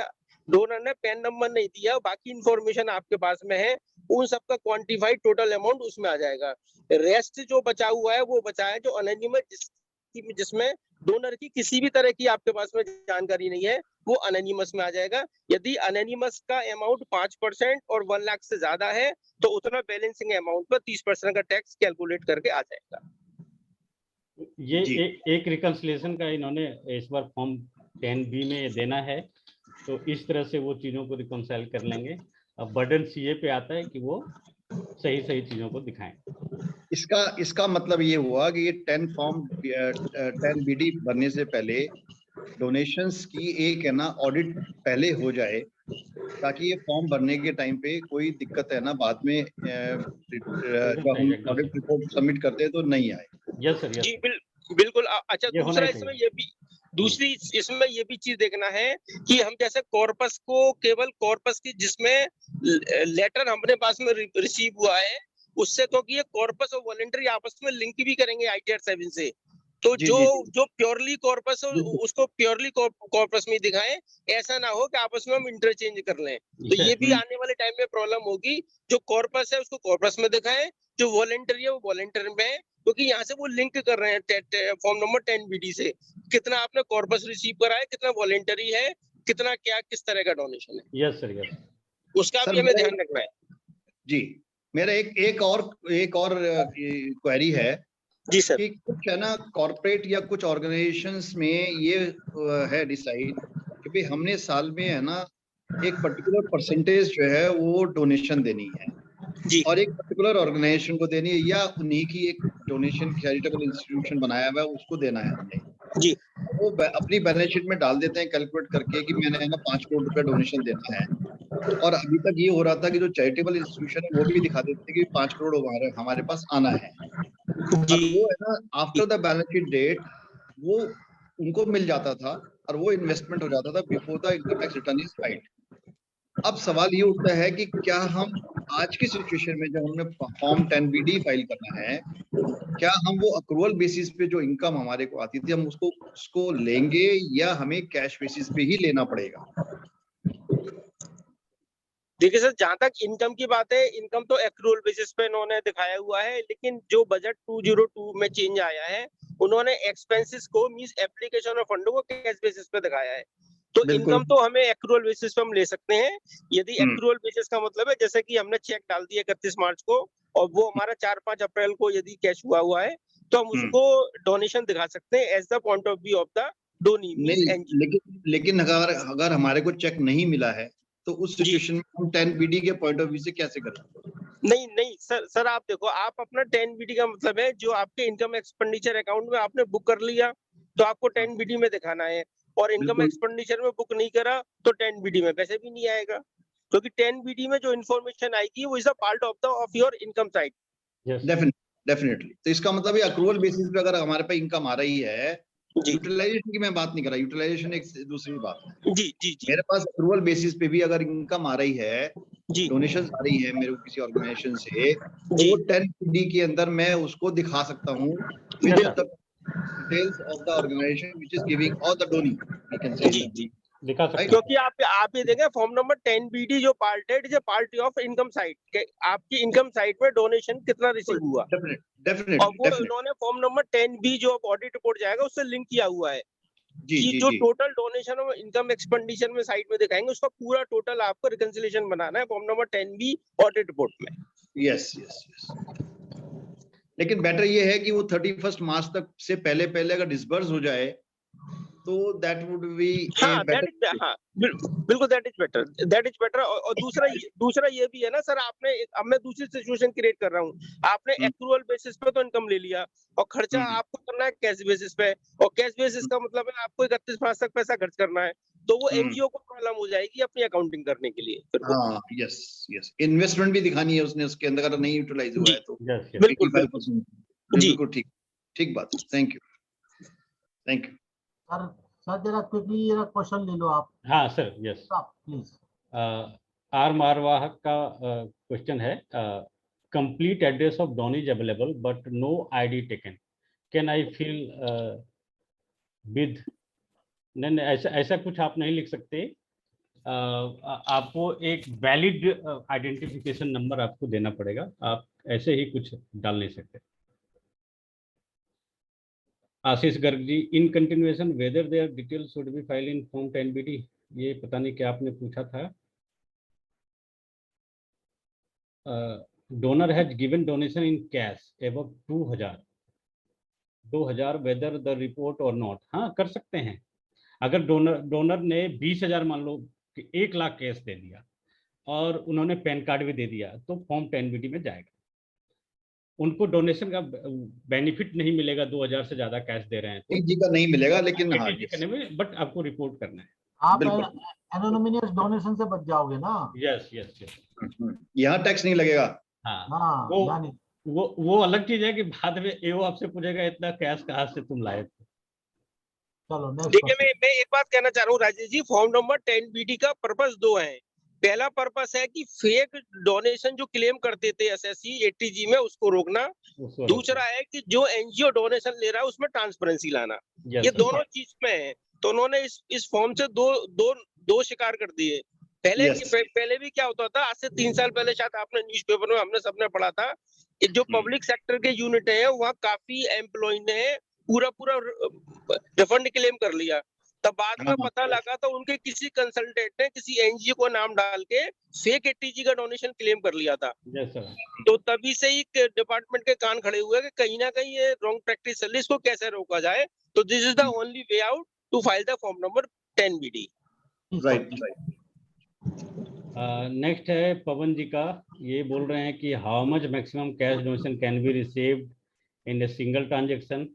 डोनर ने पैन नंबर नहीं दिया, बाकी इंफॉर्मेशन आपके पास में है, उन सबका क्वांटिफाइड टोटल अमाउंट उसमें आ जाएगा। रेस्ट जो बचा हुआ है वो बचा है जो अनोनिमस, जिसमें डोनर की किसी भी तरह की आपके पास में जानकारी नहीं है, वो अनोनिमस में आ जाएगा। यदि अनोनिमस का अमाउंट 5% और 1 लाख से ज्यादा है तो उतना बैलेंसिंग अमाउंट पर 30% का टैक्स कैलकुलेट करके आ जाएगा। ये एक रिकंसिलिएशन का इन्होंने इस बार फॉर्म 10B में देना है, तो इस तरह से वो चीजों को रिकंसाइल कर लेंगे। अब बर्डन CA पे आता है कि वो सही चीजों को दिखाएं। इसका मतलब ये हुआ कि ये 10BD बनने से पहले डोनेशंस की एक है ना ऑडिट पहले हो जाए, ताकि ये फॉर्म भरने के टाइम पे कोई दिक्कत है ना बाद में जब हम ऑडिट रिपोर्ट सबमिट करते हैं तो नहीं आए। यस सर, जी बिल्कुल। अच्छा, दूसरा इसमें ये भी दूसरी इसमें ये भी चीज देखना है कि हम जैसे कॉर्पस को केवल कॉर्पस की जिसमें लेटर हमारे पास में रिसीव हुआ है उससे, तो कि ये कॉर्पस और वॉलंटरी आपस में लिंक भी करेंगे ITR 7 से, तो जो प्योरली कॉर्पस हो उसको प्योरली कॉर्पस में दिखाएं, ऐसा ना हो कि आपस में हम इंटरचेंज कर लें। तो ये भी आने वाले टाइम में प्रॉब्लम होगी। जो कॉर्पस है उसको कॉर्पस में दिखाएं, जो वॉलंटरी है वो वॉलंटरी में, क्योंकि यहाँ से वो लिंक कर रहे हैं फॉर्म नंबर 10BD से, कितना आपने कॉर्पस रिसीव करा है, कितना वॉलंटरी है, कितना क्या किस तरह का डोनेशन है। यस सर, यस, उसका भी हमें ध्यान रखना है। जी, मेरा एक और क्वेरी है जी सर, कि कुछ है ना कॉर्पोरेट या कुछ ऑर्गेनाइजेशंस में ये है डिसाइड कि भाई हमने साल में है ना एक पर्टिकुलर परसेंटेज जो है वो डोनेशन देनी है जी, और एक पर्टिकुलर ऑर्गेनाइजेशन को देनी है, या उन्हीं की एक डोनेशन चैरिटेबल इंस्टीट्यूशन बनाया हुआ है उसको देना है हमने जी, वो अपनी बैलेंस शीट में डाल देते हैं कैलकुलेट करके कि मैंने है ना 5 करोड़ रुपए डोनेशन देना है। और अभी तक ये हो रहा था कि जो चैरिटेबल इंस्टीट्यूशन है वो भी दिखा देते हैं कि 5 करोड़ हमारे पास आना है, और वो है ना after the balance sheet date वो उनको मिल जाता था और वो इन्वेस्टमेंट हो जाता था before the income tax return is filed. अब सवाल ये उठता है कि क्या हम आज की सिचुएशन में जब हमने फॉर्म 10BD फाइल करना है, क्या हम वो अक्रूवल बेसिस पे जो इनकम हमारे को आती थी हम उसको लेंगे या हमें कैश बेसिस पे ही लेना पड़ेगा? देखिए सर, जहां तक इनकम की बात है, इनकम तो एक्रूअल बेसिस पे इन्होंने दिखाया हुआ है, लेकिन जो बजट 2002 में चेंज आया है, उन्होंने एक्सपेंसेस को मींस एप्लीकेशन और फंडों को कैश बेसिस पे दिखाया है। तो बिल्कुल। इनकम तो हमें एक्रूअल बेसिस पे हम ले सकते हैं। यदि एक्रूअल बेसिस का मतलब है जैसे कि हमने चेक डाल दिया 31 मार्च को और वो हमारा 4-5 अप्रैल को यदि कैश हुआ है, तो हम उसको डोनेशन दिखा सकते हैं as the point of view of the donee means नहीं, एनजीओ। लेकिन अगर हमारे को चेक नहीं मिला है तो उस जी। सिचुएशन में हम 10BD के पॉइंट ऑफ व्यू से कैसे करें? नहीं सर आप देखो, आप अपना 10BD का मतलब है जो आपके इनकम एक्सपेंडिचर अकाउंट में आपने बुक कर लिया तो आपको 10BD में दिखाना है, और इनकम बिल्कुल। एक्सपेंडिचर में बुक नहीं करा तो 10BD में पैसे भी नहीं आएगा, क्योंकि 10BD में जो इन्फॉर्मेशन आएगी वो is a part of your income side. Definitely. तो इसका मतलब ये अक्रूवल बेसिस पे अगर हमारे पे इनकम आ रही है, जी यूटिलाइजेशन की मैं बात नहीं कर रहा, यूटिलाइजेशन एक दूसरी बात है। जी जी जी मेरे पास अक्रूवल बेसिस पे भी अगर इनकम आ रही है, जी डोनेशन आ रही है मेरे को किसी ऑर्गेनाइजेशन से, तो जी वो 10BD के अंदर मैं उसको दिखा सकता हूँ within the details of the organisation which is giving all the donee, we can say जी जी दिखा सकते हैं। क्योंकि आप ये देखें फॉर्म नंबर 10BD जो पार्ट है, it is a part of income side, आपकी इनकम साइड में डोनेशन कितना रिसीव हुआ, और वो डेफिनेटली। उन्होंने फॉर्म नंबर 10B जो ऑडिट रिपोर्ट जाएगा उससे लिंक किया हुआ है जी कि जी जो जी टोटल डोनेशन और इनकम एक्सपेंडिचर में साइड में दिखाएंगे उसका पूरा टोटल आपको रिकंसिलिएशन बनाना है form number 10B audit report में। Yes yes yes. लेकिन बेटर ये है कि वो 31 मार्च तक से पहले अगर डिसबर्स हो जाए तो दैट वुड बी ए हाँ बेटर। हाँ बिल्कुल दैट इज बेटर। और दूसरा ये भी है ना सर, आपने अब मैं दूसरी सिचुएशन क्रिएट कर रहा हूँ, आपने एक्रूअल बेसिस पे तो इनकम ले लिया और खर्चा आपको करना है कैश बेसिस पे, और कैश बेसिस का मतलब है आपको 31 मार्च तक पैसा खर्च करना है, तो वो एनजीओ को प्रॉब्लम हो जाएगी अपनी अकाउंटिंग करने के लिए। हाँ यस यस, इन्वेस्टमेंट भी दिखानी है उसने उसके अंदर, अगर नहीं यूटिलाइज हुआ है तो बिल्कुल 85%। बिल्कुल ठीक, ठीक बात है। Thank you. सर जरा क्विकली ये क्वेश्चन ले लो आप। हाँ sir, yes please. R Marwahak का क्वेश्चन है, complete address of done is available but no ID taken, can I fill with? नहीं, ऐसा कुछ आप नहीं लिख सकते। आपको एक वैलिड आइडेंटिफिकेशन नंबर आपको देना पड़ेगा, आप ऐसे ही कुछ डाल नहीं सकते। Ashish Garg ji, in continuation whether their details should be file in form 10BD, ये पता नहीं क्या आपने पूछा था। Donor has given donation in cash above 2000 whether the report और नॉट। हाँ, कर सकते हैं। अगर डोनर ने 20,000 मान लो कि 1 लाख कैश दे दिया और उन्होंने पैन कार्ड भी दे दिया तो फॉर्म 10BD में जाएगा। उनको डोनेशन का बेनिफिट नहीं मिलेगा, 2000 से ज्यादा कैश दे रहे हैं तो जी का नहीं मिलेगा, लेकिन हाँ करने में, बट आपको रिपोर्ट करना है। आप एनोनिमस डोनेशन से बच जाओगे ना। यस यस यस, यहाँ टैक्स नहीं लगेगा। हाँ, वो अलग चीज है कि बाद में एओ आपसे पूछेगा इतना कैश कहाँ से तुम लाए थे। चलो देखिए मैं एक बात कहना चाह रहा हूँ Rajesh ji, form number 10BD का पर्पस 2 है। पहला पर्पस है कि फेक डोनेशन जो क्लेम करते थे एसएससी एटीजी में उसको रोकना, दूसरा है कि जो एनजीओ डोनेशन ले रहा है उसमें ट्रांसपेरेंसी लाना। ये दोनों चीज में है, तो उन्होंने इस फॉर्म से दो शिकार कर दिए। पहले भी क्या होता था, आज से 3 साल पहले शायद आपने न्यूज़पेपर में हमने सबने पढ़ा था, जो पब्लिक सेक्टर के यूनिट है वहाँ काफी एम्प्लॉय ने पूरा रिफंड क्लेम कर लिया, तब बाद में पता लगा तो उनके किसी कंसल्टेंट ने किसी एनजीओ को नाम डाल के फेक एटीजी का डोनेशन क्लेम कर लिया था। तो तभी से ही डिपार्टमेंट के कान खड़े हुए कि कहीं ना कहीं ये रॉन्ग प्रैक्टिस चल रही है, इसको कैसे रोका जाए। तो this is the only way out to file the form number 10BD। Right. Next है पवन जी का, ये बोल रहे हैं कि how much maximum cash donation can be received in a single transaction.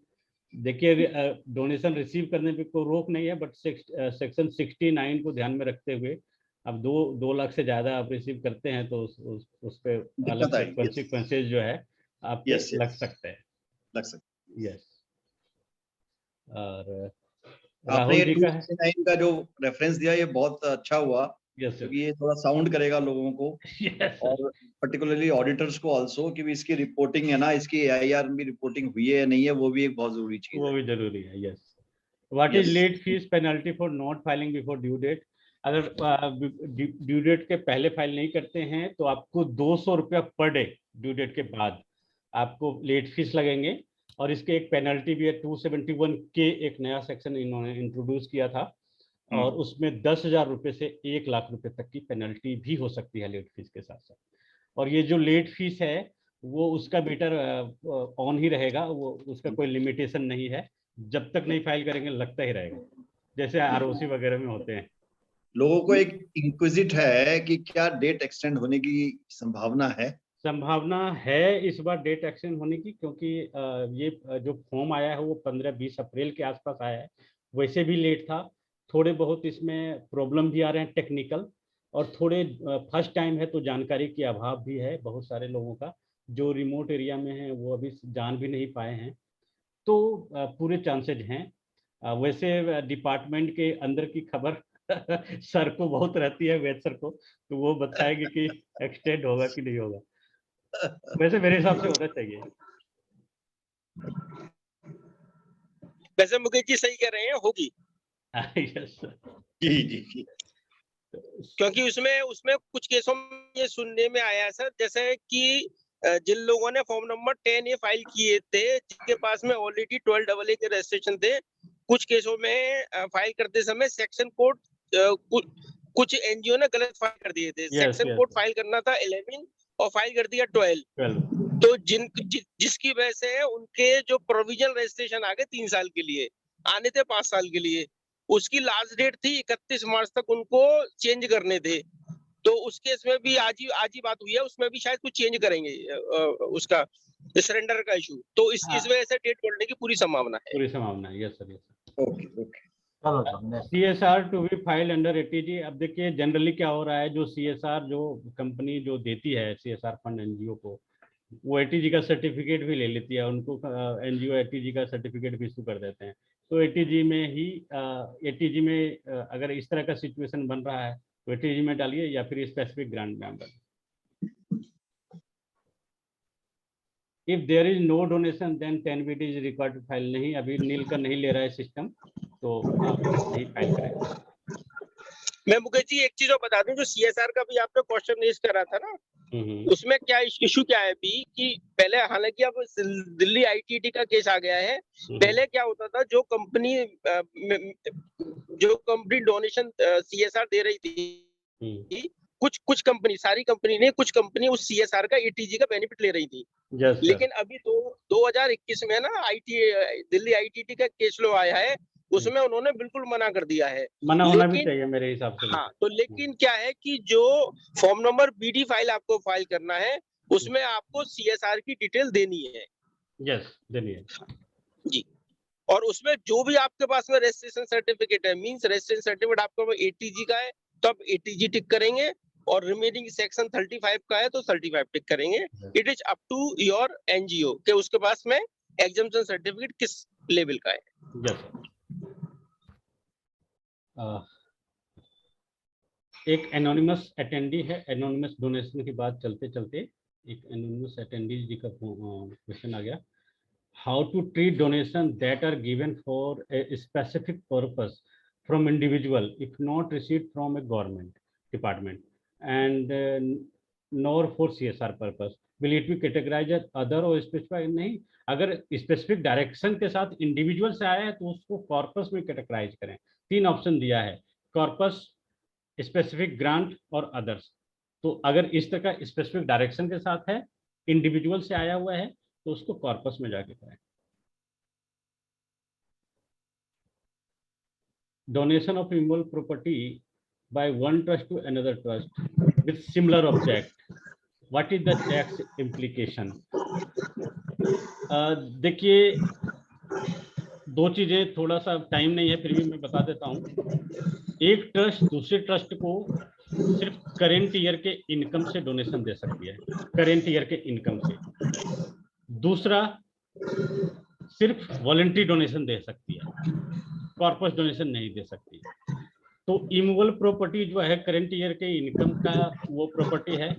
देखिए, डोनेशन रिसीव करने पे कोई रोक नहीं है, बट सेक्शन 69 को ध्यान में रखते हुए अब 2 लाख से ज्यादा आप रिसीव करते हैं तो उस पे अलग से कॉन्सिक्वेंसेज जो है आपके लग सकते हैं। यस। और आपने राहुल जी का है, 269 का जो रेफरेंस दिया ये बहुत अच्छा हुआ, क्योंकि ये थोड़ा साउंड करेगा लोगों को और पर्टिकुलरली ऑडिटर्स को आल्सो कि इसकी रिपोर्टिंग है ना, इसकी एआईआर में रिपोर्टिंग हुई है या नहीं है, वो भी एक बहुत जरूरी चीज है। वो भी जरूरी है। Yes. What is late fee penalty for not filing before due date? अगर ड्यू डेट के पहले फाइल नहीं करते हैं तो आपको 200 रुपया पर डे ड्यू डेट के बाद आपको लेट फीस लगेंगे। और इसके एक पेनल्टी भी है, 271 के एक नया सेक्शन इन्होंने इंट्रोड्यूस किया था और उसमें 10,000 रुपये से 1 लाख रुपए तक की पेनल्टी भी हो सकती है लेट फीस के साथ साथ। और ये जो लेट फीस है वो उसका मीटर ऑन ही रहेगा, वो उसका कोई लिमिटेशन नहीं है, जब तक नहीं फाइल करेंगे लगता ही रहेगा, जैसे आरओसी वगैरह में होते हैं। लोगों को एक इंक्विजिट है कि क्या डेट एक्सटेंड होने की संभावना है? संभावना है इस बार डेट एक्सटेंड होने की, क्योंकि ये जो फॉर्म आया है वो 15-20 अप्रैल के आसपास आया है, वैसे भी लेट था। थोड़े बहुत इसमें प्रॉब्लम भी आ रहे हैं टेक्निकल, और थोड़े फर्स्ट टाइम है तो जानकारी की अभाव भी है बहुत सारे लोगों का, जो रिमोट एरिया में हैं वो अभी जान भी नहीं पाए हैं, तो पूरे चांसेज हैं। वैसे डिपार्टमेंट के अंदर की खबर सर को बहुत रहती है, वेद सर को, तो वो बताएंगे कि एक्सटेंड होगा कि नहीं होगा। वैसे मेरे हिसाब से होना चाहिए। वैसे मुकेश जी सही कह रहे हैं, होगी। Yes sir. जी। क्योंकि उसमें कुछ केसों में ये सुनने में आया है सर, जैसे कि जिन लोगों ने फॉर्म नंबर 10A फाइल किए थे, जिनके पास में ऑलरेडी 12AA के रजिस्ट्रेशन थे, कुछ केसों में फाइल करते समय सेक्शन कोड कुछ एनजीओ ने गलत फाइल कर दिए थे। सेक्शन कोड फाइल करना था 11 और फाइल कर दिया 12। तो जिसकी वजह से उनके जो प्रोविजनल रजिस्ट्रेशन आ गए 3 साल के लिए, आने थे 5 साल के लिए, उसकी लास्ट डेट थी 31 मार्च तक उनको चेंज करने थे। तो उस केस में भी आज ही बात हुई है, उसमें भी शायद कुछ चेंज करेंगे उसका सरेंडर का इशू। तो इस वजह से डेट बढ़ने की पूरी संभावना है। पूरी संभावना है। Yes sir. Okay. CSR to be file under ATG। अब देखिए जनरली क्या हो रहा है, जो CSR जो कंपनी जो देती है CSR फंड एनजीओ को, वो ATG का सर्टिफिकेट भी ले लेती है, उनको एनजीओ ATG का सर्टिफिकेट भी इशू कर देते हैं। तो ATG में ही ATG में अगर इस तरह का सिचुएशन बन रहा है तो ATG में डालिए या फिर स्पेसिफिक ग्रांट में डालिए। If there is no donation then 10BD is required to file. नहीं, अभी नील का नहीं ले रहा है सिस्टम, तो आप नहीं फाइल करें। मैं मुकेश जी एक चीज और बता दूं, जो CSR का भी आपने क्वेश्चन रेज करा था ना, उसमें क्या इशू क्या है भी कि पहले, हालांकि अब दिल्ली ITT का केस आ गया है, पहले क्या होता था, जो कंपनी डोनेशन CSR दे रही थी, कुछ कंपनी, सारी कंपनी नहीं, कुछ कंपनी उस CSR का ATG का बेनिफिट ले रही थी। लेकिन अभी 2021 में ना दिल्ली ITT का केस लो आया है, उसमें उन्होंने बिल्कुल मना कर दिया है। मना होना भी चाहिए मेरे हिसाब से। हाँ, तो लेकिन क्या है कि जो फॉर्म नंबर BD फाइल आपको फाइल करना है, उसमें आपको CSR की डिटेल देनी है। यस, देनी है जी। और उसमें जो भी आपके पास में रजिस्ट्रेशन सर्टिफिकेट है, मींस रजिस्ट्रेशन सर्टिफिकेट आपको ATG का है तो आप ATG टिक करेंगे, और रिमेनिंग सेक्शन 35 का है तो 35 टिक करेंगे। It is up to your NGO के उसके पास में एग्जम्पशन सर्टिफिकेट किस लेवल का है। यस। एक एनोनिमस अटेंडी है, एनोनिमस डोनेशन की बात चलते चलते एक एनोनिमस अटेंडी जी का क्वेश्चन आ गया। How to treat donation that are given for a specific purpose from individual if not received from a government department and nor for CSR purpose, will it be categorise as other और स्पेसिफाइड? नहीं, अगर स्पेसिफिक डायरेक्शन के साथ इंडिविजुअल से आया है तो उसको कॉर्पस में कैटेगराइज करें। 3 ऑप्शन दिया है, कॉर्पस, स्पेसिफिक ग्रांट और अदर्स। तो अगर इस तरह का स्पेसिफिक डायरेक्शन के साथ है, इंडिविजुअल से आया हुआ है, तो उसको कॉर्पस में जाके करें। Donation of immovable property by one trust to another trust with similar object, what is the tax implication? देखिए, 2 चीजें, थोड़ा सा टाइम नहीं है फिर भी मैं बता देता हूँ। एक ट्रस्ट दूसरे ट्रस्ट को सिर्फ करेंट ईयर के इनकम से डोनेशन दे सकती है, करेंट ईयर के इनकम से। दूसरा, सिर्फ वॉलंटरी डोनेशन दे सकती है, कॉर्पस डोनेशन नहीं दे सकती। तो इमूवेबल प्रॉपर्टी जो है करेंट ईयर के इनकम का वो प्रॉपर्टी है,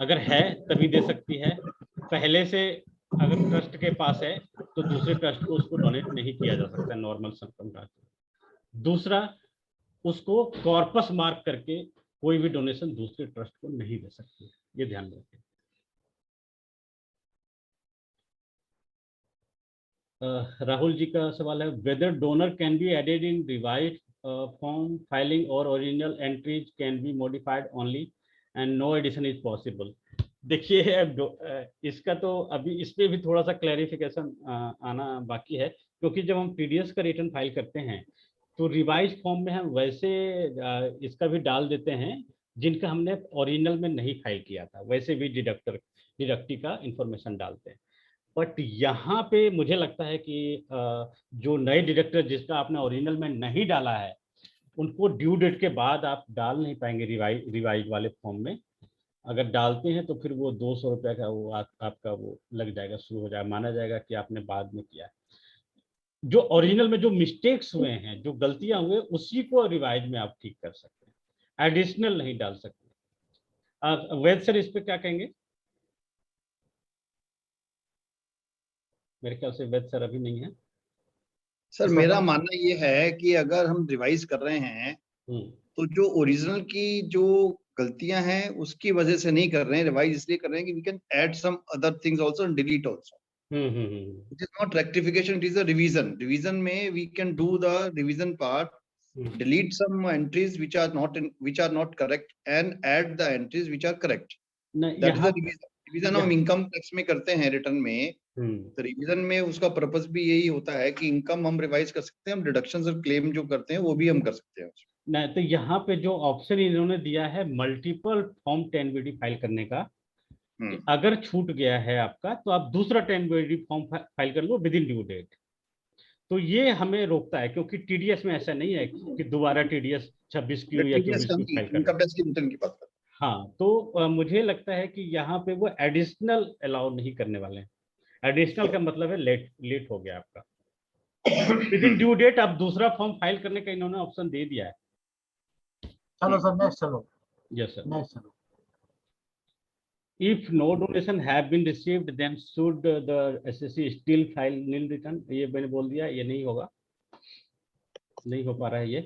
अगर है तभी दे सकती है। पहले से अगर ट्रस्ट के पास है तो दूसरे ट्रस्ट को उसको डोनेट नहीं किया जा सकता नॉर्मल सर्कमस्टेंस। दूसरा, उसको कॉर्पस मार्क करके कोई भी डोनेशन दूसरे ट्रस्ट को नहीं दे सकते, ये ध्यान रखें। राहुल जी का सवाल है, whether donor can be added in revise form filing और original entries can be modified only and no addition is possible. देखिए इसका तो अभी इस पे भी थोड़ा सा क्लैरिफिकेशन आना बाकी है, क्योंकि जब हम टीडीएस का रिटर्न फाइल करते हैं तो रिवाइज फॉर्म में हम वैसे इसका भी डाल देते हैं जिनका हमने ओरिजिनल में नहीं फाइल किया था, वैसे भी डिडक्टी का इंफॉर्मेशन डालते हैं। बट यहाँ पे मुझे लगता है कि जो नए डिडक्टर जिसका आपने ओरिजिनल में नहीं डाला है उनको ड्यू डेट के बाद आप डाल नहीं पाएंगे रिवाइज वाले फॉर्म में। अगर डालते हैं तो फिर वो 200 रुपये का वो आपका वो लग जाएगा, शुरू हो जाएगा, माना जाएगा कि आपने बाद में किया। जो ओरिजिनल में जो मिस्टेक्स हुए हैं, जो गलतियां हुए, उसी को रिवाइज में आप ठीक कर सकते हैं, एडिशनल नहीं डाल सकते। वैद सर इस पे क्या कहेंगे? मेरे ख्याल से वैद सर अभी नहीं है। सर मेरा मानना ये है कि अगर हम रिवाइज कर रहे हैं तो जो ओरिजिनल की जो गलतियां हैं उसकी वजह से नहीं कर रहे हैं, रिवाइज इसलिए कर रहे हैं कि we can add some other things also and delete also. It is not rectification, it is a revision. Revision में we can do the revision part, delete some entries which are not correct and add the entries which are correct. That is the revision हम इनकम टैक्स में करते हैं रिटर्न में। तो रिवीजन में उसका पर्पस भी यही होता है कि इनकम हम रिवाइज कर सकते हैं, हम डिडक्शंस और क्लेम जो करते हैं वो भी हम कर सकते हैं। नहीं तो यहाँ पे जो ऑप्शन इन्होंने दिया है मल्टीपल फॉर्म 10BD फाइल करने का, अगर छूट गया है आपका तो आप दूसरा 10BD फॉर्म फाइल कर लो विद इन ड्यू डेट। तो ये हमें रोकता है, क्योंकि टीडीएस में ऐसा नहीं है कि दोबारा टीडीएस 26Q या 24Q फाइल इनकम टैक्स की रिटर्न की बात कर। हाँ, तो मुझे लगता है कि यहाँ पे वो एडिशनल अलाउ नहीं करने वाले हैं। एडिशनल का मतलब है लेट हो गया आपका, विद इन ड्यू डेट आप दूसरा फॉर्म फाइल करने का इन्होंने ऑप्शन दे दिया है। चलो सर नेक्स्ट चलो। यस सर, नेक्स्ट चलो। If no donation have been received, then should the SSC still file nil return? ये मैंने बोल दिया, ये नहीं होगा, नहीं हो पा रहा है ये।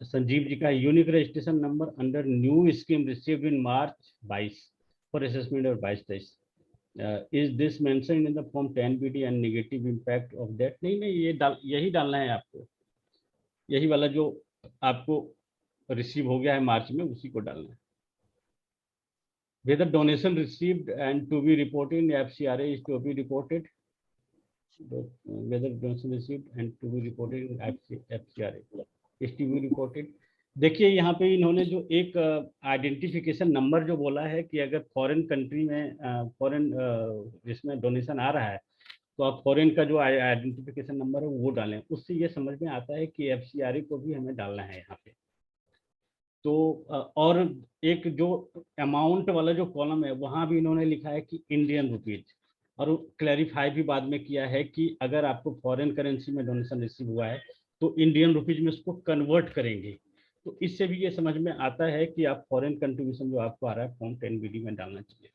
संजीव जी का unique registration number under new scheme received in March 22 for assessment और 22-23 is this mentioned in the form 10BD and negative impact of that? नहीं, यही डालना है आपको, यही वाला जो आपको रिसीव हो गया है मार्च में उसी को डालना है। Whether donation received and to be reported in FCRA is to be reported. Whether donation received and to be reported in FCRA is to be reported. देखिए यहाँ पे इन्होंने जो एक आइडेंटिफिकेशन नंबर जो बोला है कि अगर फॉरेन कंट्री में फॉरेन जिसमें डोनेशन आ रहा है तो आप फॉरेन का जो आइडेंटिफिकेशन नंबर है वो डालें। उससे ये समझ में आता है कि FCRA को भी हमें डालना है यहाँ पे। तो और एक जो अमाउंट वाला जो कॉलम है वहाँ भी इन्होंने लिखा है कि इंडियन रुपीज, और क्लैरिफाई भी बाद में किया है कि अगर आपको फॉरेन करेंसी में डोनेशन रिसीव हुआ है तो इंडियन रुपीज में उसको कन्वर्ट करेंगे। तो इससे भी ये समझ में आता है कि आप फॉरेन कंट्रीब्यूशन जो आपको आ रहा है फॉर्म 10BD में डालना चाहिए,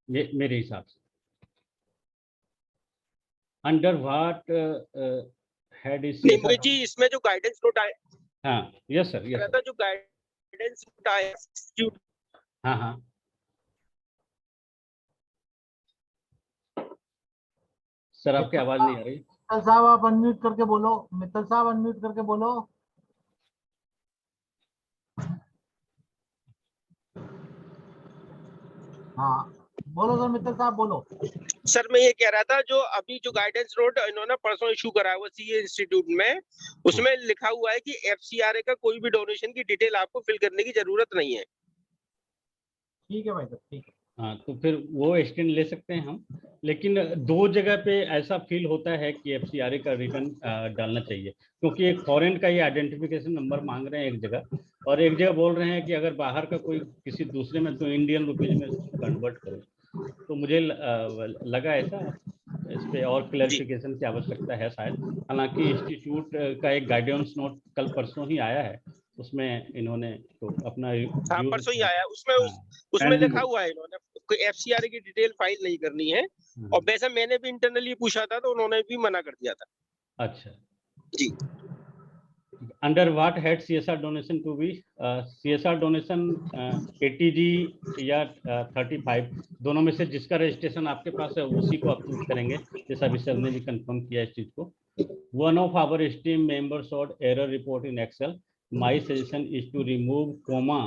ये मेरे हिसाब से। अंडर व्हाट हेड इज जी इसमें जो गाइडेंस नोट आया, हाँ यस सर, यस सर, जो गाइडेंस नोट आया, हाँ हाँ सर आपकी आवाज नहीं आ रही। मित्तल साहब आप अनम्यूट करके बोलो, मित्तल साहब अनम्यूट करके बोलो। हाँ बोलो सर, मित्तल साहब बोलो। सर मैं ये कह रहा था, जो अभी जो गाइडेंस नोट इन्होंने परसों इशू करा है वो सीए इंस्टीट्यूट में, उसमें लिखा हुआ है कि FCRA का कोई भी डोनेशन की डिटेल आपको फिल करने की जरूरत नहीं है। ठीक है भाई साहब, ठीक है। हाँ तो फिर वो एक्सटेंड ले सकते हैं हम, लेकिन दो जगह पे ऐसा फील होता है कि FCRA का रिटर्न डालना चाहिए, क्योंकि एक फॉरेन का ही आइडेंटिफिकेशन नंबर मांग रहे हैं एक जगह, और एक जगह बोल रहे हैं कि अगर बाहर का कोई किसी दूसरे में तो इंडियन रुपीज में कन्वर्ट करो। तो मुझे लगा ऐसा इस पे और क्लैरिफिकेशन की आवश्यकता है शायद। हालांकि इंस्टीट्यूट का एक गाइडेंस नोट कल परसों ही आया है, उसमें इन्होंने तो अपना परसों ही आया, उसमें लिखा हुआ है इन्होंने कोई FCRA की डिटेल फाइल नहीं करनी है। और वैसे मैंने भी इंटरनली पूछा था तो उन्होंने भी मना कर दिया था। अच्छा जी, under what head CSR donation to be? CSR donation 80G या 35, दोनों में से जिसका रजिस्ट्रेशन आपके पास है उसी को अप्रूव करेंगे, जैसा अभी सर ने भी कंफर्म किया इस चीज को। One of our esteemed members showed error report in Excel. My suggestion is to remove comma.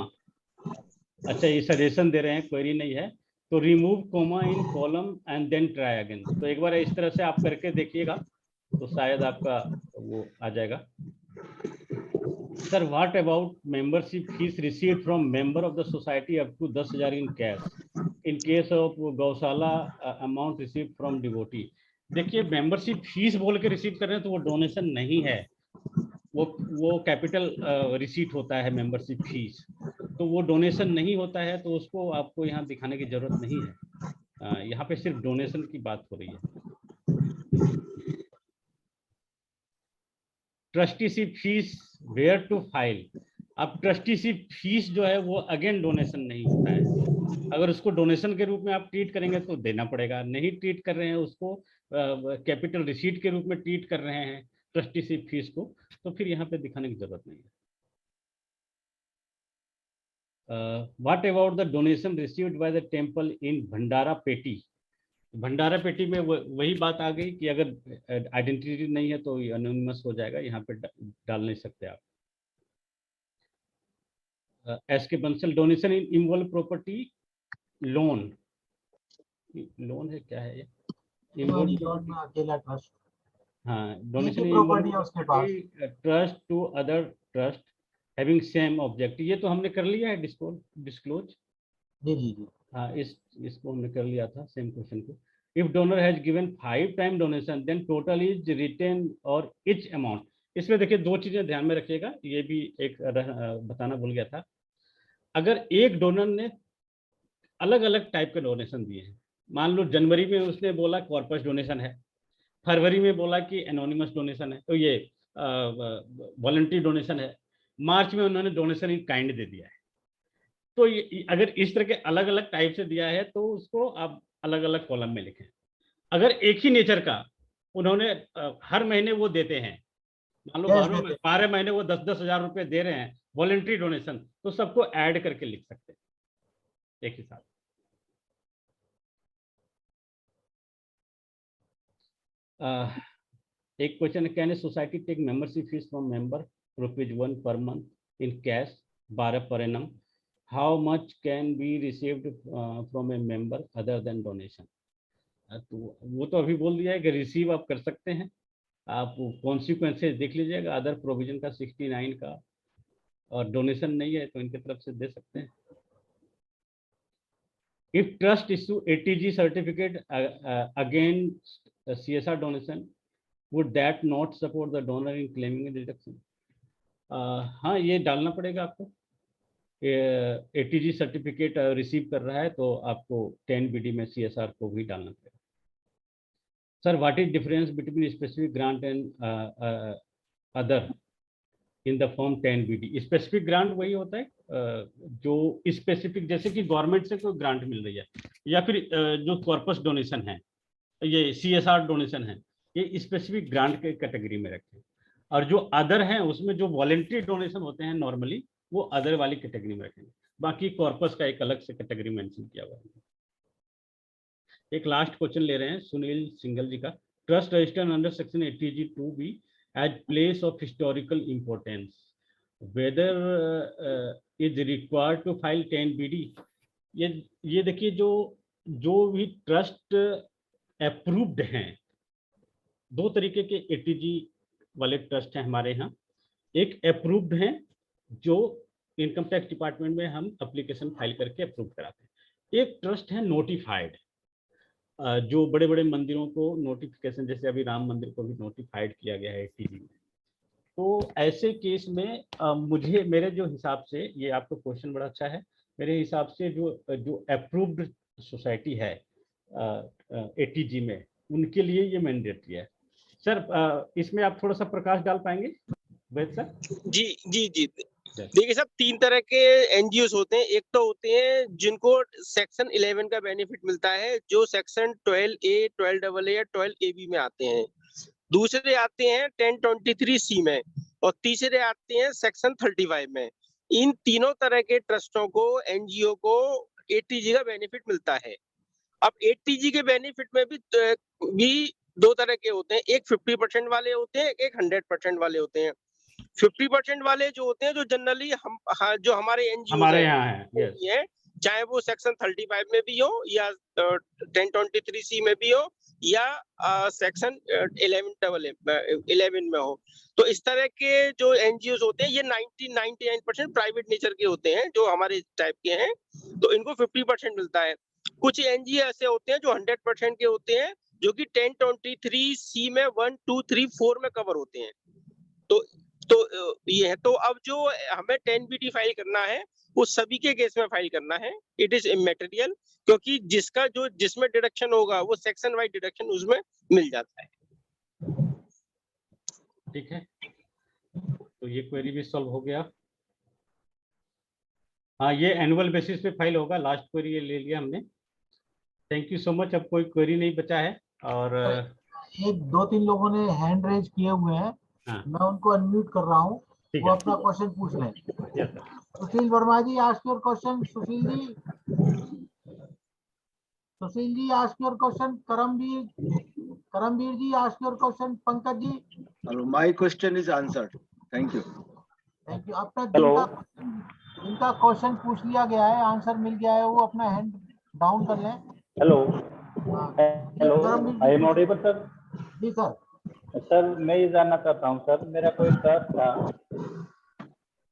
अच्छा, ये सजेशन दे रहे हैं, क्वेरी नहीं है, तो remove comma in column and then try again. तो एक बार इस तरह से आप करके देखिएगा तो शायद आपका वो आ जाएगा। Sir, what about membership fee received from member of the society up to 10,000 in cash in case of gaushala amount received from devotee? देखिए, मेंबरशिप फीस बोल के रिसीव कर रहे हैं तो वो डोनेशन नहीं है, वो कैपिटल रिसीट होता है मेंबरशिप फीस, तो वो डोनेशन नहीं होता है, तो उसको आपको यहाँ दिखाने की जरूरत नहीं है। यहाँ पे सिर्फ डोनेशन की बात हो रही है। Trusteeship fee where to file? अब ट्रस्टीशिप फीस जो है वो अगेन डोनेशन नहीं होता है। अगर उसको डोनेशन के रूप में आप ट्रीट करेंगे तो देना पड़ेगा, नहीं ट्रीट कर रहे हैं उसको, कैपिटल रिसीट के रूप में ट्रीट कर रहे हैं ट्रस्टीशिप फीस को, तो फिर यहाँ पे दिखाने की जरूरत नहीं है। What about the donation received by the temple in भंडारा पेटी? भंडारा पेटी में वही बात आ गई कि अगर आइडेंटिटी नहीं है तो ये अनोनिमस हो जाएगा, यहाँ पे डाल नहीं सकते आप। SK Bansal, donation in involve property loan, loan है क्या है ये? अकेला ट्रस्ट, हाँ, डोनेशन इन प्रॉपर्टी है उसके पास, trust to other trust having same object, ये तो हमने कर लिया है डिस्क्लोज। जी जी जी, हाँ, इसको हमने कर लिया था सेम क्वेश्चन को। If donor has given 5 time donation then total is written और इच अमाउंट। इसमें देखिए 2 चीजें ध्यान में रखिएगा, ये भी एक बताना भूल गया था। अगर एक डोनर ने अलग अलग टाइप के डोनेशन दिए हैं, मान लो जनवरी में उसने बोला कॉर्पस डोनेशन है, फरवरी में बोला कि एनोनिमस डोनेशन है, तो ये वॉलंटरी डोनेशन है, मार्च में उन्होंने डोनेशन इन काइंड दे दिया है, तो ये अगर इस तरह के अलग अलग टाइप से दिया है तो उसको आप अलग अलग कॉलम में लिखें। अगर एक ही नेचर का उन्होंने हर महीने वो देते हैं, मान लो 12 महीने वो 10-10 हजार रुपए दे रहे हैं वॉलंटरी डोनेशन, तो सबको ऐड करके लिख सकते हैं एक ही साथ। एक क्वेश्चन है, can a society take membership fee from member ₹1 per month in cash 12 per annum? How much can be received from a member other than donation? तो वो तो अभी बोल दिया है कि रिसीव आप कर सकते हैं, आप कॉन्सिक्वेंसेज देख लीजिएगा अदर प्रोविजन का 69 का, और डोनेशन नहीं है तो इनके तरफ से दे सकते हैं। If trust issue 80G certificate against CSR donation, would that not support the donor in claiming a deduction? हाँ, ये डालना पड़ेगा आपको। 80G सर्टिफिकेट रिसीव कर रहा है तो आपको 10BD में CSR को भी डालना पड़ेगा। Sir, what is difference between specific grant and other in the form 10BD? Specific grant वही होता है जो स्पेसिफिक, जैसे कि गवर्नमेंट से कोई ग्रांट मिल रही है, या फिर जो कॉर्पस डोनेशन है, ये CSR डोनेशन है, ये स्पेसिफिक ग्रांट के कैटेगरी में रखें, और जो अदर हैं उसमें जो वॉलंटरी डोनेशन होते हैं नॉर्मली, वो अदर वाली कैटेगरी में रखेंगे, बाकी कॉर्पस का एक अलग से कैटेगरी मेंशन किया हुआ है। एक लास्ट क्वेश्चन ले रहे हैं सुनील सिंगल जी का, trust registered under section 80G 2B as place of historical importance, whether is required to file 10BD? ये देखिए, जो भी ट्रस्ट अप्रूव्ड हैं, 2 तरीके के 80G वाले ट्रस्ट हैं हमारे यहाँ। एक अप्रूव्ड हैं जो इनकम टैक्स डिपार्टमेंट में हम एप्लीकेशन फाइल करके अप्रूव कराते हैं। एक ट्रस्ट है नोटिफाइड, जो बड़े बड़े मंदिरों को नोटिफिकेशन, जैसे अभी राम मंदिर को भी नोटिफाइड किया गया है 80G में। तो ऐसे केस में मेरे जो हिसाब से, ये आपका क्वेश्चन बड़ा अच्छा है, मेरे हिसाब से जो अप्रूव्ड सोसाइटी है 80G में, उनके लिए ये मैंडेटरी है। सर, इसमें आप थोड़ा सा प्रकाश डाल पाएंगे वैद सर? जी जी जी, देखिए साहब, 3 तरह के एनजीओस होते हैं। एक तो होते हैं जिनको सेक्शन 11 का बेनिफिट मिलता है, जो सेक्शन 12A, 12AA या 12AB में आते हैं। दूसरे आते हैं 1023C में, और तीसरे आते हैं सेक्शन 35 में। इन तीनों तरह के ट्रस्टों को, एनजीओ को एटीजी का बेनिफिट मिलता है। अब एटीजी के बेनिफिट में भी दो तरह के होते हैं, एक 50% वाले होते हैं, एक 100% वाले होते हैं। 50% वाले जो होते हैं, जो जनरली जो हमारे एनजीओ हमारे यहाँ है, है, चाहे वो सेक्शन 35 में भी हो या 1023C में भी हो या सेक्शन 11 में हो। तो इस तरह के जो एनजीओ होते हैं, ये 99% प्राइवेट नेचर के होते हैं, जो हमारे टाइप के हैं, तो इनको 50% मिलता है। कुछ एनजीओ ऐसे होते हैं जो 100% के होते हैं, जो कि 1023C में 1, 2, 3, 4 में कवर होते हैं। तो ये है। तो अब जो हमें 10BD फाइल करना है, वो सभी के केस में फाइल करना है। इट इज इमैटेरियल, क्योंकि जिसमें डिडक्शन होगा वो सेक्शन वाइज डिडक्शन उसमें मिल जाता है। ठीक है, तो ये क्वेरी भी सॉल्व हो गया। हाँ, ये एनुअल बेसिस पे फाइल होगा। लास्ट क्वेरी ये ले लिया हमने। Thank you so much. अब कोई क्वेरी नहीं बचा है। और एक 2-3 लोगों ने हैंड रेज किए हुए हैं। हाँ, मैं उनको अनम्यूट कर रहा हूँ, ठीक वो है। अपना क्वेश्चन पूछ लें। Yes sir. Sushil Verma ji, ask your question. Sushil ji, ask your question. Karamvir ji, ask your question. Pankaj ji. Hello, my question is answered. Thank you. Thank you. अपना जिनका क्वेश्चन पूछ लिया गया है, आंसर मिल गया है, वो अपना हैंड डाउन कर लें। Hello hello, I am audible sir? जी सर। सर मैं ये जानना चाहता हूँ सर, मेरा कोई ट्रस्ट था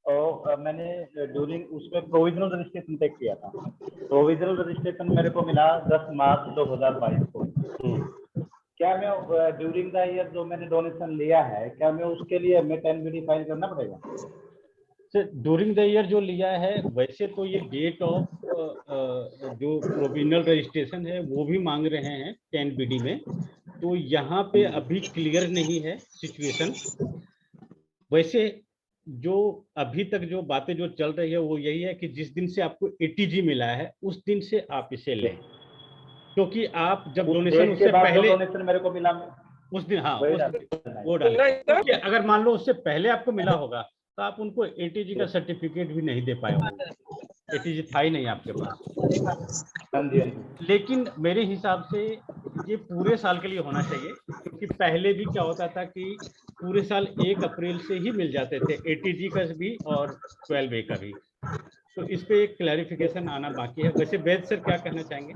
और मैंने ड्यूरिंग उसमें प्रोविजनल रजिस्ट्रेशन तय किया था। प्रोविजनल रजिस्ट्रेशन मेरे को मिला 10 मार्च 2022 को। क्या मैं ड्यूरिंग द ईयर जो मैंने डोनेशन लिया है, क्या मैं उसके लिए हमें 10BD फाइल करना पड़ेगा? सर, ड्यूरिंग द ईयर जो लिया है, वैसे तो ये डेट ऑफ जो प्रोविजनल रजिस्ट्रेशन है वो भी मांग रहे हैं 10BD में। तो यहाँ पे अभी क्लियर नहीं है सिचुएशन। वैसे जो अभी तक जो बातें जो चल रही है वो यही है कि जिस दिन से आपको एटीजी मिला है उस दिन से आप इसे लें, क्योंकि आप जब डोनेशन उससे पहले डोनेशन मेरे को मिला उस दिन, हाँ वो डालें। अगर मान लो उससे पहले आपको मिला होगा तो आप उनको एटीजी का सर्टिफिकेट भी नहीं दे पाए होंगे। एटीजी था ही नहीं आपके पास। लेकिन मेरे हिसाब से ये पूरे साल के लिए होना चाहिए, क्योंकि पहले भी क्या होता था कि पूरे साल 1 अप्रैल से ही मिल जाते थे, एटीजी का भी और 12A का भी। तो इस पे एक क्लैरिफिकेशन आना बाकी है। वैसे वैद सर क्या कहना चाहेंगे?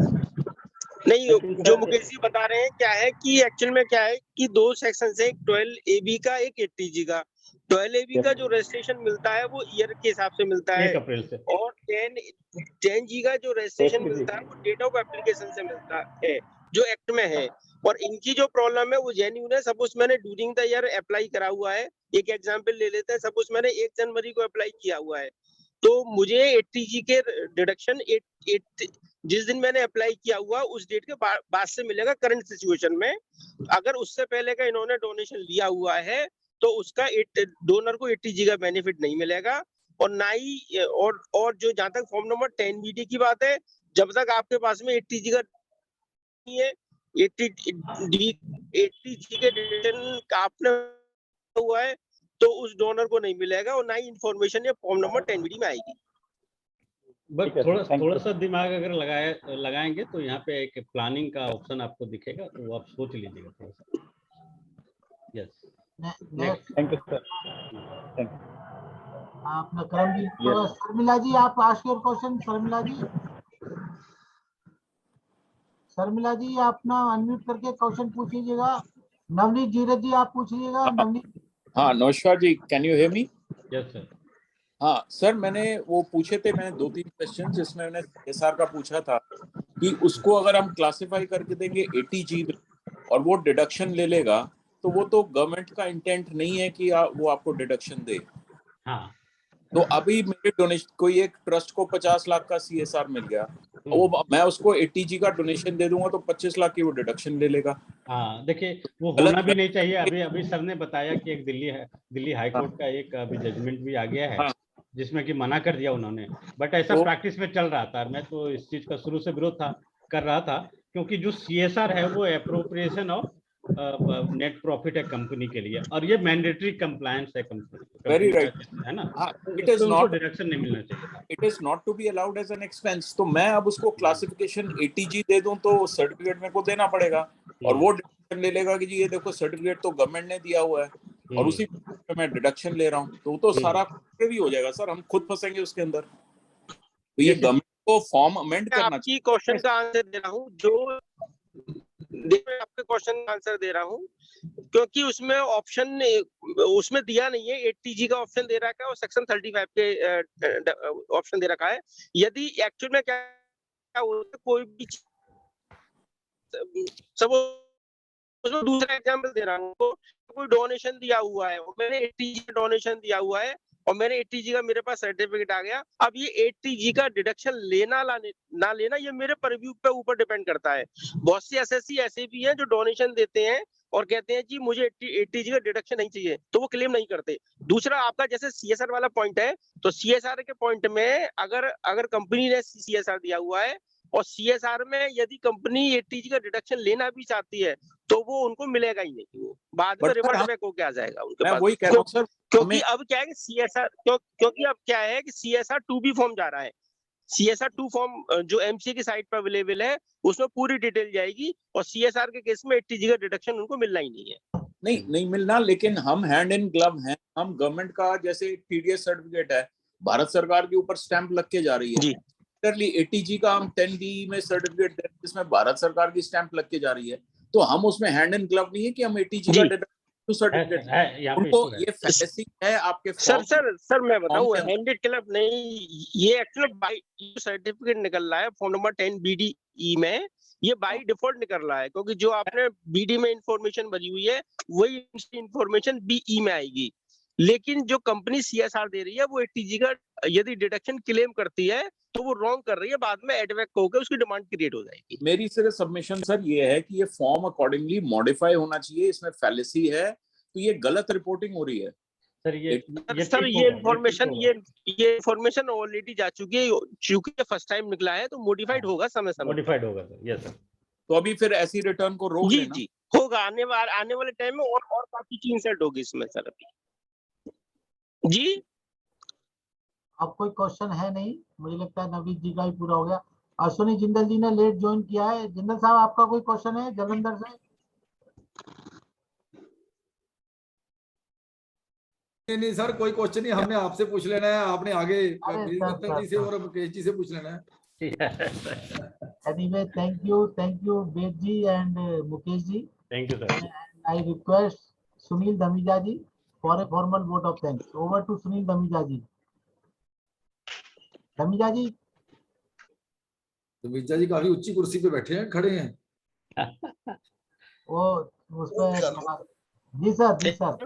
नहीं, जो मुकेश जी बता रहे हैं क्या है कि एक्चुअल में क्या है कि 2 सेक्शन है, 12AB का, एक एटीजी का। 12AB का जो रजिस्ट्रेशन मिलता है वो ईयर के हिसाब से मिलता है, 1 अप्रैल से। और 10G का जो रजिस्ट्रेशन मिलता है वो डेट ऑफ एप्लीकेशन से मिलता है, जो एक्ट में है। और इनकी जो प्रॉब्लम है वो जेन्युइन है। सपोज मैंने ड्यूरिंग द ईयर अप्लाई करा हुआ है, एक एग्जांपल ले लेते हैं। सपोज मैंने 1 जनवरी को अप्लाई किया हुआ है, तो मुझे एटीजी के डिडक्शन जिस दिन मैंने अप्लाई किया हुआ उस डेट के बाद से मिलेगा करंट सिचुएशन में। अगर उससे पहले का इन्होंने डोनेशन लिया हुआ है तो उसका डोनर को एटीजी का बेनिफिट नहीं मिलेगा। और ना ही और जो जहां तक फॉर्म नंबर 10BD की बात है, जब तक आपके पास में एटीजी का नहीं है, एटीजी के डिडक्शन आपने हुआ है तो उस डोनर को नहीं मिलेगा, और ना ही इंफॉर्मेशन या फॉर्म नंबर 10BD में आएगी। बस थोड़ा सा दिमाग अगर लगाएंगे तो यहाँ पे एक प्लानिंग का ऑप्शन आपको दिखेगा, तो वो आप सोच लीजिएगा थोड़ा सा। Yes, thank you sir. Thank you. आपने करमवीर, शर्मिला जी, आप आस्क योर क्वेश्चन। शर्मिला जी, आप ना अनम्यूट करके क्वेश्चन पूछिएगा। नवनीत जीरज जी, आप पूछिएगा। नवनीत। हाँ, नमस्कार जी, can you hear me? Yes sir. हाँ सर, मैंने वो पूछे थे, मैंने 2-3 क्वेश्चन, जिसमें मैंने एसआर का पूछा था कि उसको अगर हम क्लासिफाई करके देंगे एटीजी में और वो डिडक्शन ले लेगा, तो वो तो गवर्नमेंट का इंटेंट नहीं है कि वो आपको डिडक्शन दे। हाँ, तो अभी मेरे डोनेशन, कोई एक ट्रस्ट को 50 लाख का सीएसआर मिल गया, वो मैं उसको एटीजी का डोनेशन दे दूंगा तो 25 लाख की वो डिडक्शन ले लेगा। हाँ, देखिए वो होना भी नहीं चाहिए। अभी सर ने बताया कि एक दिल्ली हाई कोर्ट का एक अभी जजमेंट भी आ गया है, जिसमें कि मना कर दिया उन्होंने। बट ऐसा प्रैक्टिस में चल रहा था। मैं तो इस चीज का शुरू से विरोध कर रहा था, क्योंकि जो सीएसआर है वो एप्रोप्रिएशन ऑफ नेट प्रॉफिट है कंपनी के लिए, और ये मैंडेटरी कंप्लायंस है कंपनी, वेरी राइट, है ना, इट इज नॉट, डिडक्शन नहीं मिलना चाहिए, it is not to be allowed as an expense. तो मैं अब उसको क्लासिफिकेशन एटीजी दे दूं तो सर्टिफिकेट मेरे को देना पड़ेगा, और वो डिडक्शन ले लेगा कि जी ये देखो सर्टिफिकेट तो गवर्नमेंट ने दिया हुआ है और उसी पे मैं डिडक्शन ले रहा हूँ, तो सारा भी हो जाएगा सर, हम खुद फंसेंगे उसके अंदर। तो ये गवर्नमेंट को फॉर्म अमेंड करना चाहिए। क्वेश्चन का आंसर दे रहा हूँ, जो मैं आपके क्वेश्चन का आंसर दे रहा हूँ, क्योंकि उसमें ऑप्शन उसमें दिया नहीं है, 80G का ऑप्शन दे रखा है और सेक्शन 35 के ऑप्शन दे रखा है। यदि एक्चुअल में क्या होता है, कोई भी सब उसमें दूसरा एग्जांपल दे रहा हूँ, कोई डोनेशन दिया हुआ है, मैंने 80G का डोनेशन दिया हुआ है और मैंने 80G का मेरे पास सर्टिफिकेट आ गया। अब ये 80G का डिडक्शन लेना ना लेना ये मेरे परव्यू पे ऊपर डिपेंड करता है। बहुत सी एसएससी ऐसे भी हैं जो डोनेशन देते हैं और कहते हैं जी मुझे 80G का डिडक्शन नहीं चाहिए, तो वो क्लेम नहीं करते। दूसरा आपका जैसे सीएसआर वाला पॉइंट है, तो सीएसआर के पॉइंट में अगर कंपनी ने सीएसआर दिया हुआ है और सीएसआर में यदि कंपनी 80G का डिडक्शन लेना भी चाहती है तो वो उनको मिलेगा ही नहीं, वो बाद में रिवर्ट बैक होके आ जाएगा उनके पास। वही कह रहा हूं सर, क्योंकि अब क्या है कि सीएसआर क्योंकि अब क्या है कि सीएसआर 2B फॉर्म जा रहा है। सीएसआर 2 फॉर्म जो एमसीए की साइट पर अवेलेबल है उसमें पूरी डिटेल जाएगी और सीएसआर के केस में 80G का डिडक्शन उनको मिलना ही नहीं है। नहीं मिलना, लेकिन हम हैंड इन ग्लव हैं। हम गवर्नमेंट का जैसे टीडीएस सर्टिफिकेट है, भारत सरकार के ऊपर स्टैंप लग के जा रही है, 80G का हम 10B में सर्टिफिकेट दे जिसमें भारत सरकार की स्टैंप लग के जा रही है, तो हम उसमें हैंड इन ग्लव नहीं है कि हम 80G का सर्टिफिकेट है, उनको ये फैलेसी है आपके सर मैं बताऊं, हैंडेड क्लब नहीं, ये एक्चुअली बाय सर्टिफिकेट निकल रहा है फॉर्म नंबर 10BDE में, ये बाय डिफॉल्ट निकल रहा है, क्योंकि जो आपने बीडी में इंफॉर्मेशन भरी हुई है वही इंफॉर्मेशन बीई में आएगी। लेकिन जो कंपनी सीएसआर दे रही है वो 80G का यदि डिडक्शन क्लेम करती है तो वो रॉन्ग कर रही है, बाद में एडवैक होकर उसकी डिमांड क्रिएट हो जाएगी। मेरी सिर्फ सबमिशन सर ये है कि ये फॉर्म अकॉर्डिंगली मॉडिफाई होना चाहिए, इसमें फैलेसी है, तो ये गलत रिपोर्टिंग हो रही है सर। ये इंफॉर्मेशन ऑलरेडी जा चुकी है, चूंकि फर्स्ट टाइम निकला है तो मॉडिफाइड होगा, समय मॉडिफाइड होगा सर। Yes sir. तो अभी फिर ऐसी रिटर्न को रोक लेना। जी होगा, आने वाले टाइम में और काफी चीज इंसर्ट होगी इसमें सर। अभी जी अब कोई क्वेश्चन है नहीं, मुझे लगता है नवीद जी का ही पूरा हो गया। अश्विनी जिंदल जी ने लेट ज्वाइन किया है। जिंदल साहब आपका कोई क्वेश्चन है जलंधर से? नहीं सर, कोई क्वेश्चन नहीं, हमने आपसे पूछ लेना है, आपने आगे रतन जी से और मुकेश जी से पूछ लेना है। Anyway, thank you Ved ji and Mukesh ji. Thank you sir. And I request Sunil Dhamija ji for a formal vote of thanks. Over to Sunil Dhamija ji. दमीजा जी, दमीजा जी काफी ऊंची कुर्सी पे बैठे हैं, खड़े हैं वो उस पे। जी sir.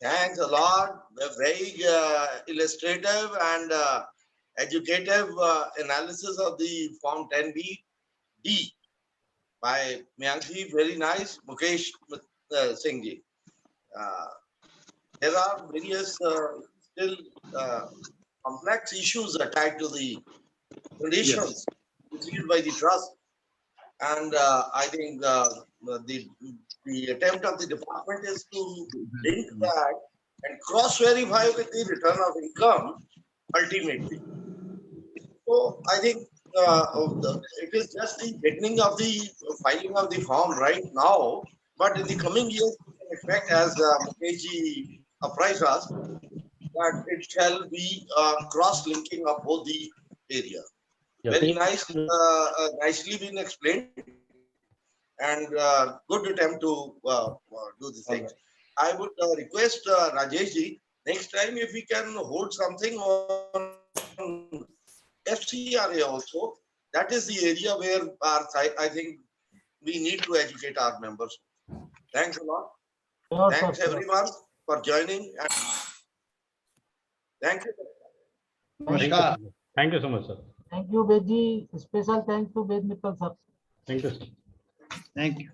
Thanks a lot. Very illustrative and educative analysis of the Form 10B by Mayank ji. Very nice. Mukesh Singh ji. There are various still complex issues attached to the conditions received by the trust, and I think the attempt of the department is to link that and cross-verify with the return of income ultimately. So I think it is just the beginning of the filing of the form right now, but in the coming years, we can expect, as Mukesh ji apprised us, that it shall be cross-linking of both the area. Yes. Very nice, nicely been explained, and good attempt to do the things. I would request Rajesh ji, next time if we can hold something on FCRA also, that is the area where I think we need to educate our members. Thanks a lot. Sure, thanks sir, everyone for joining. And thank you. Thank you so much, sir. Thank you, Ved ji. Special thanks to Ved Mittal sir. Thank you, sir. Thank you.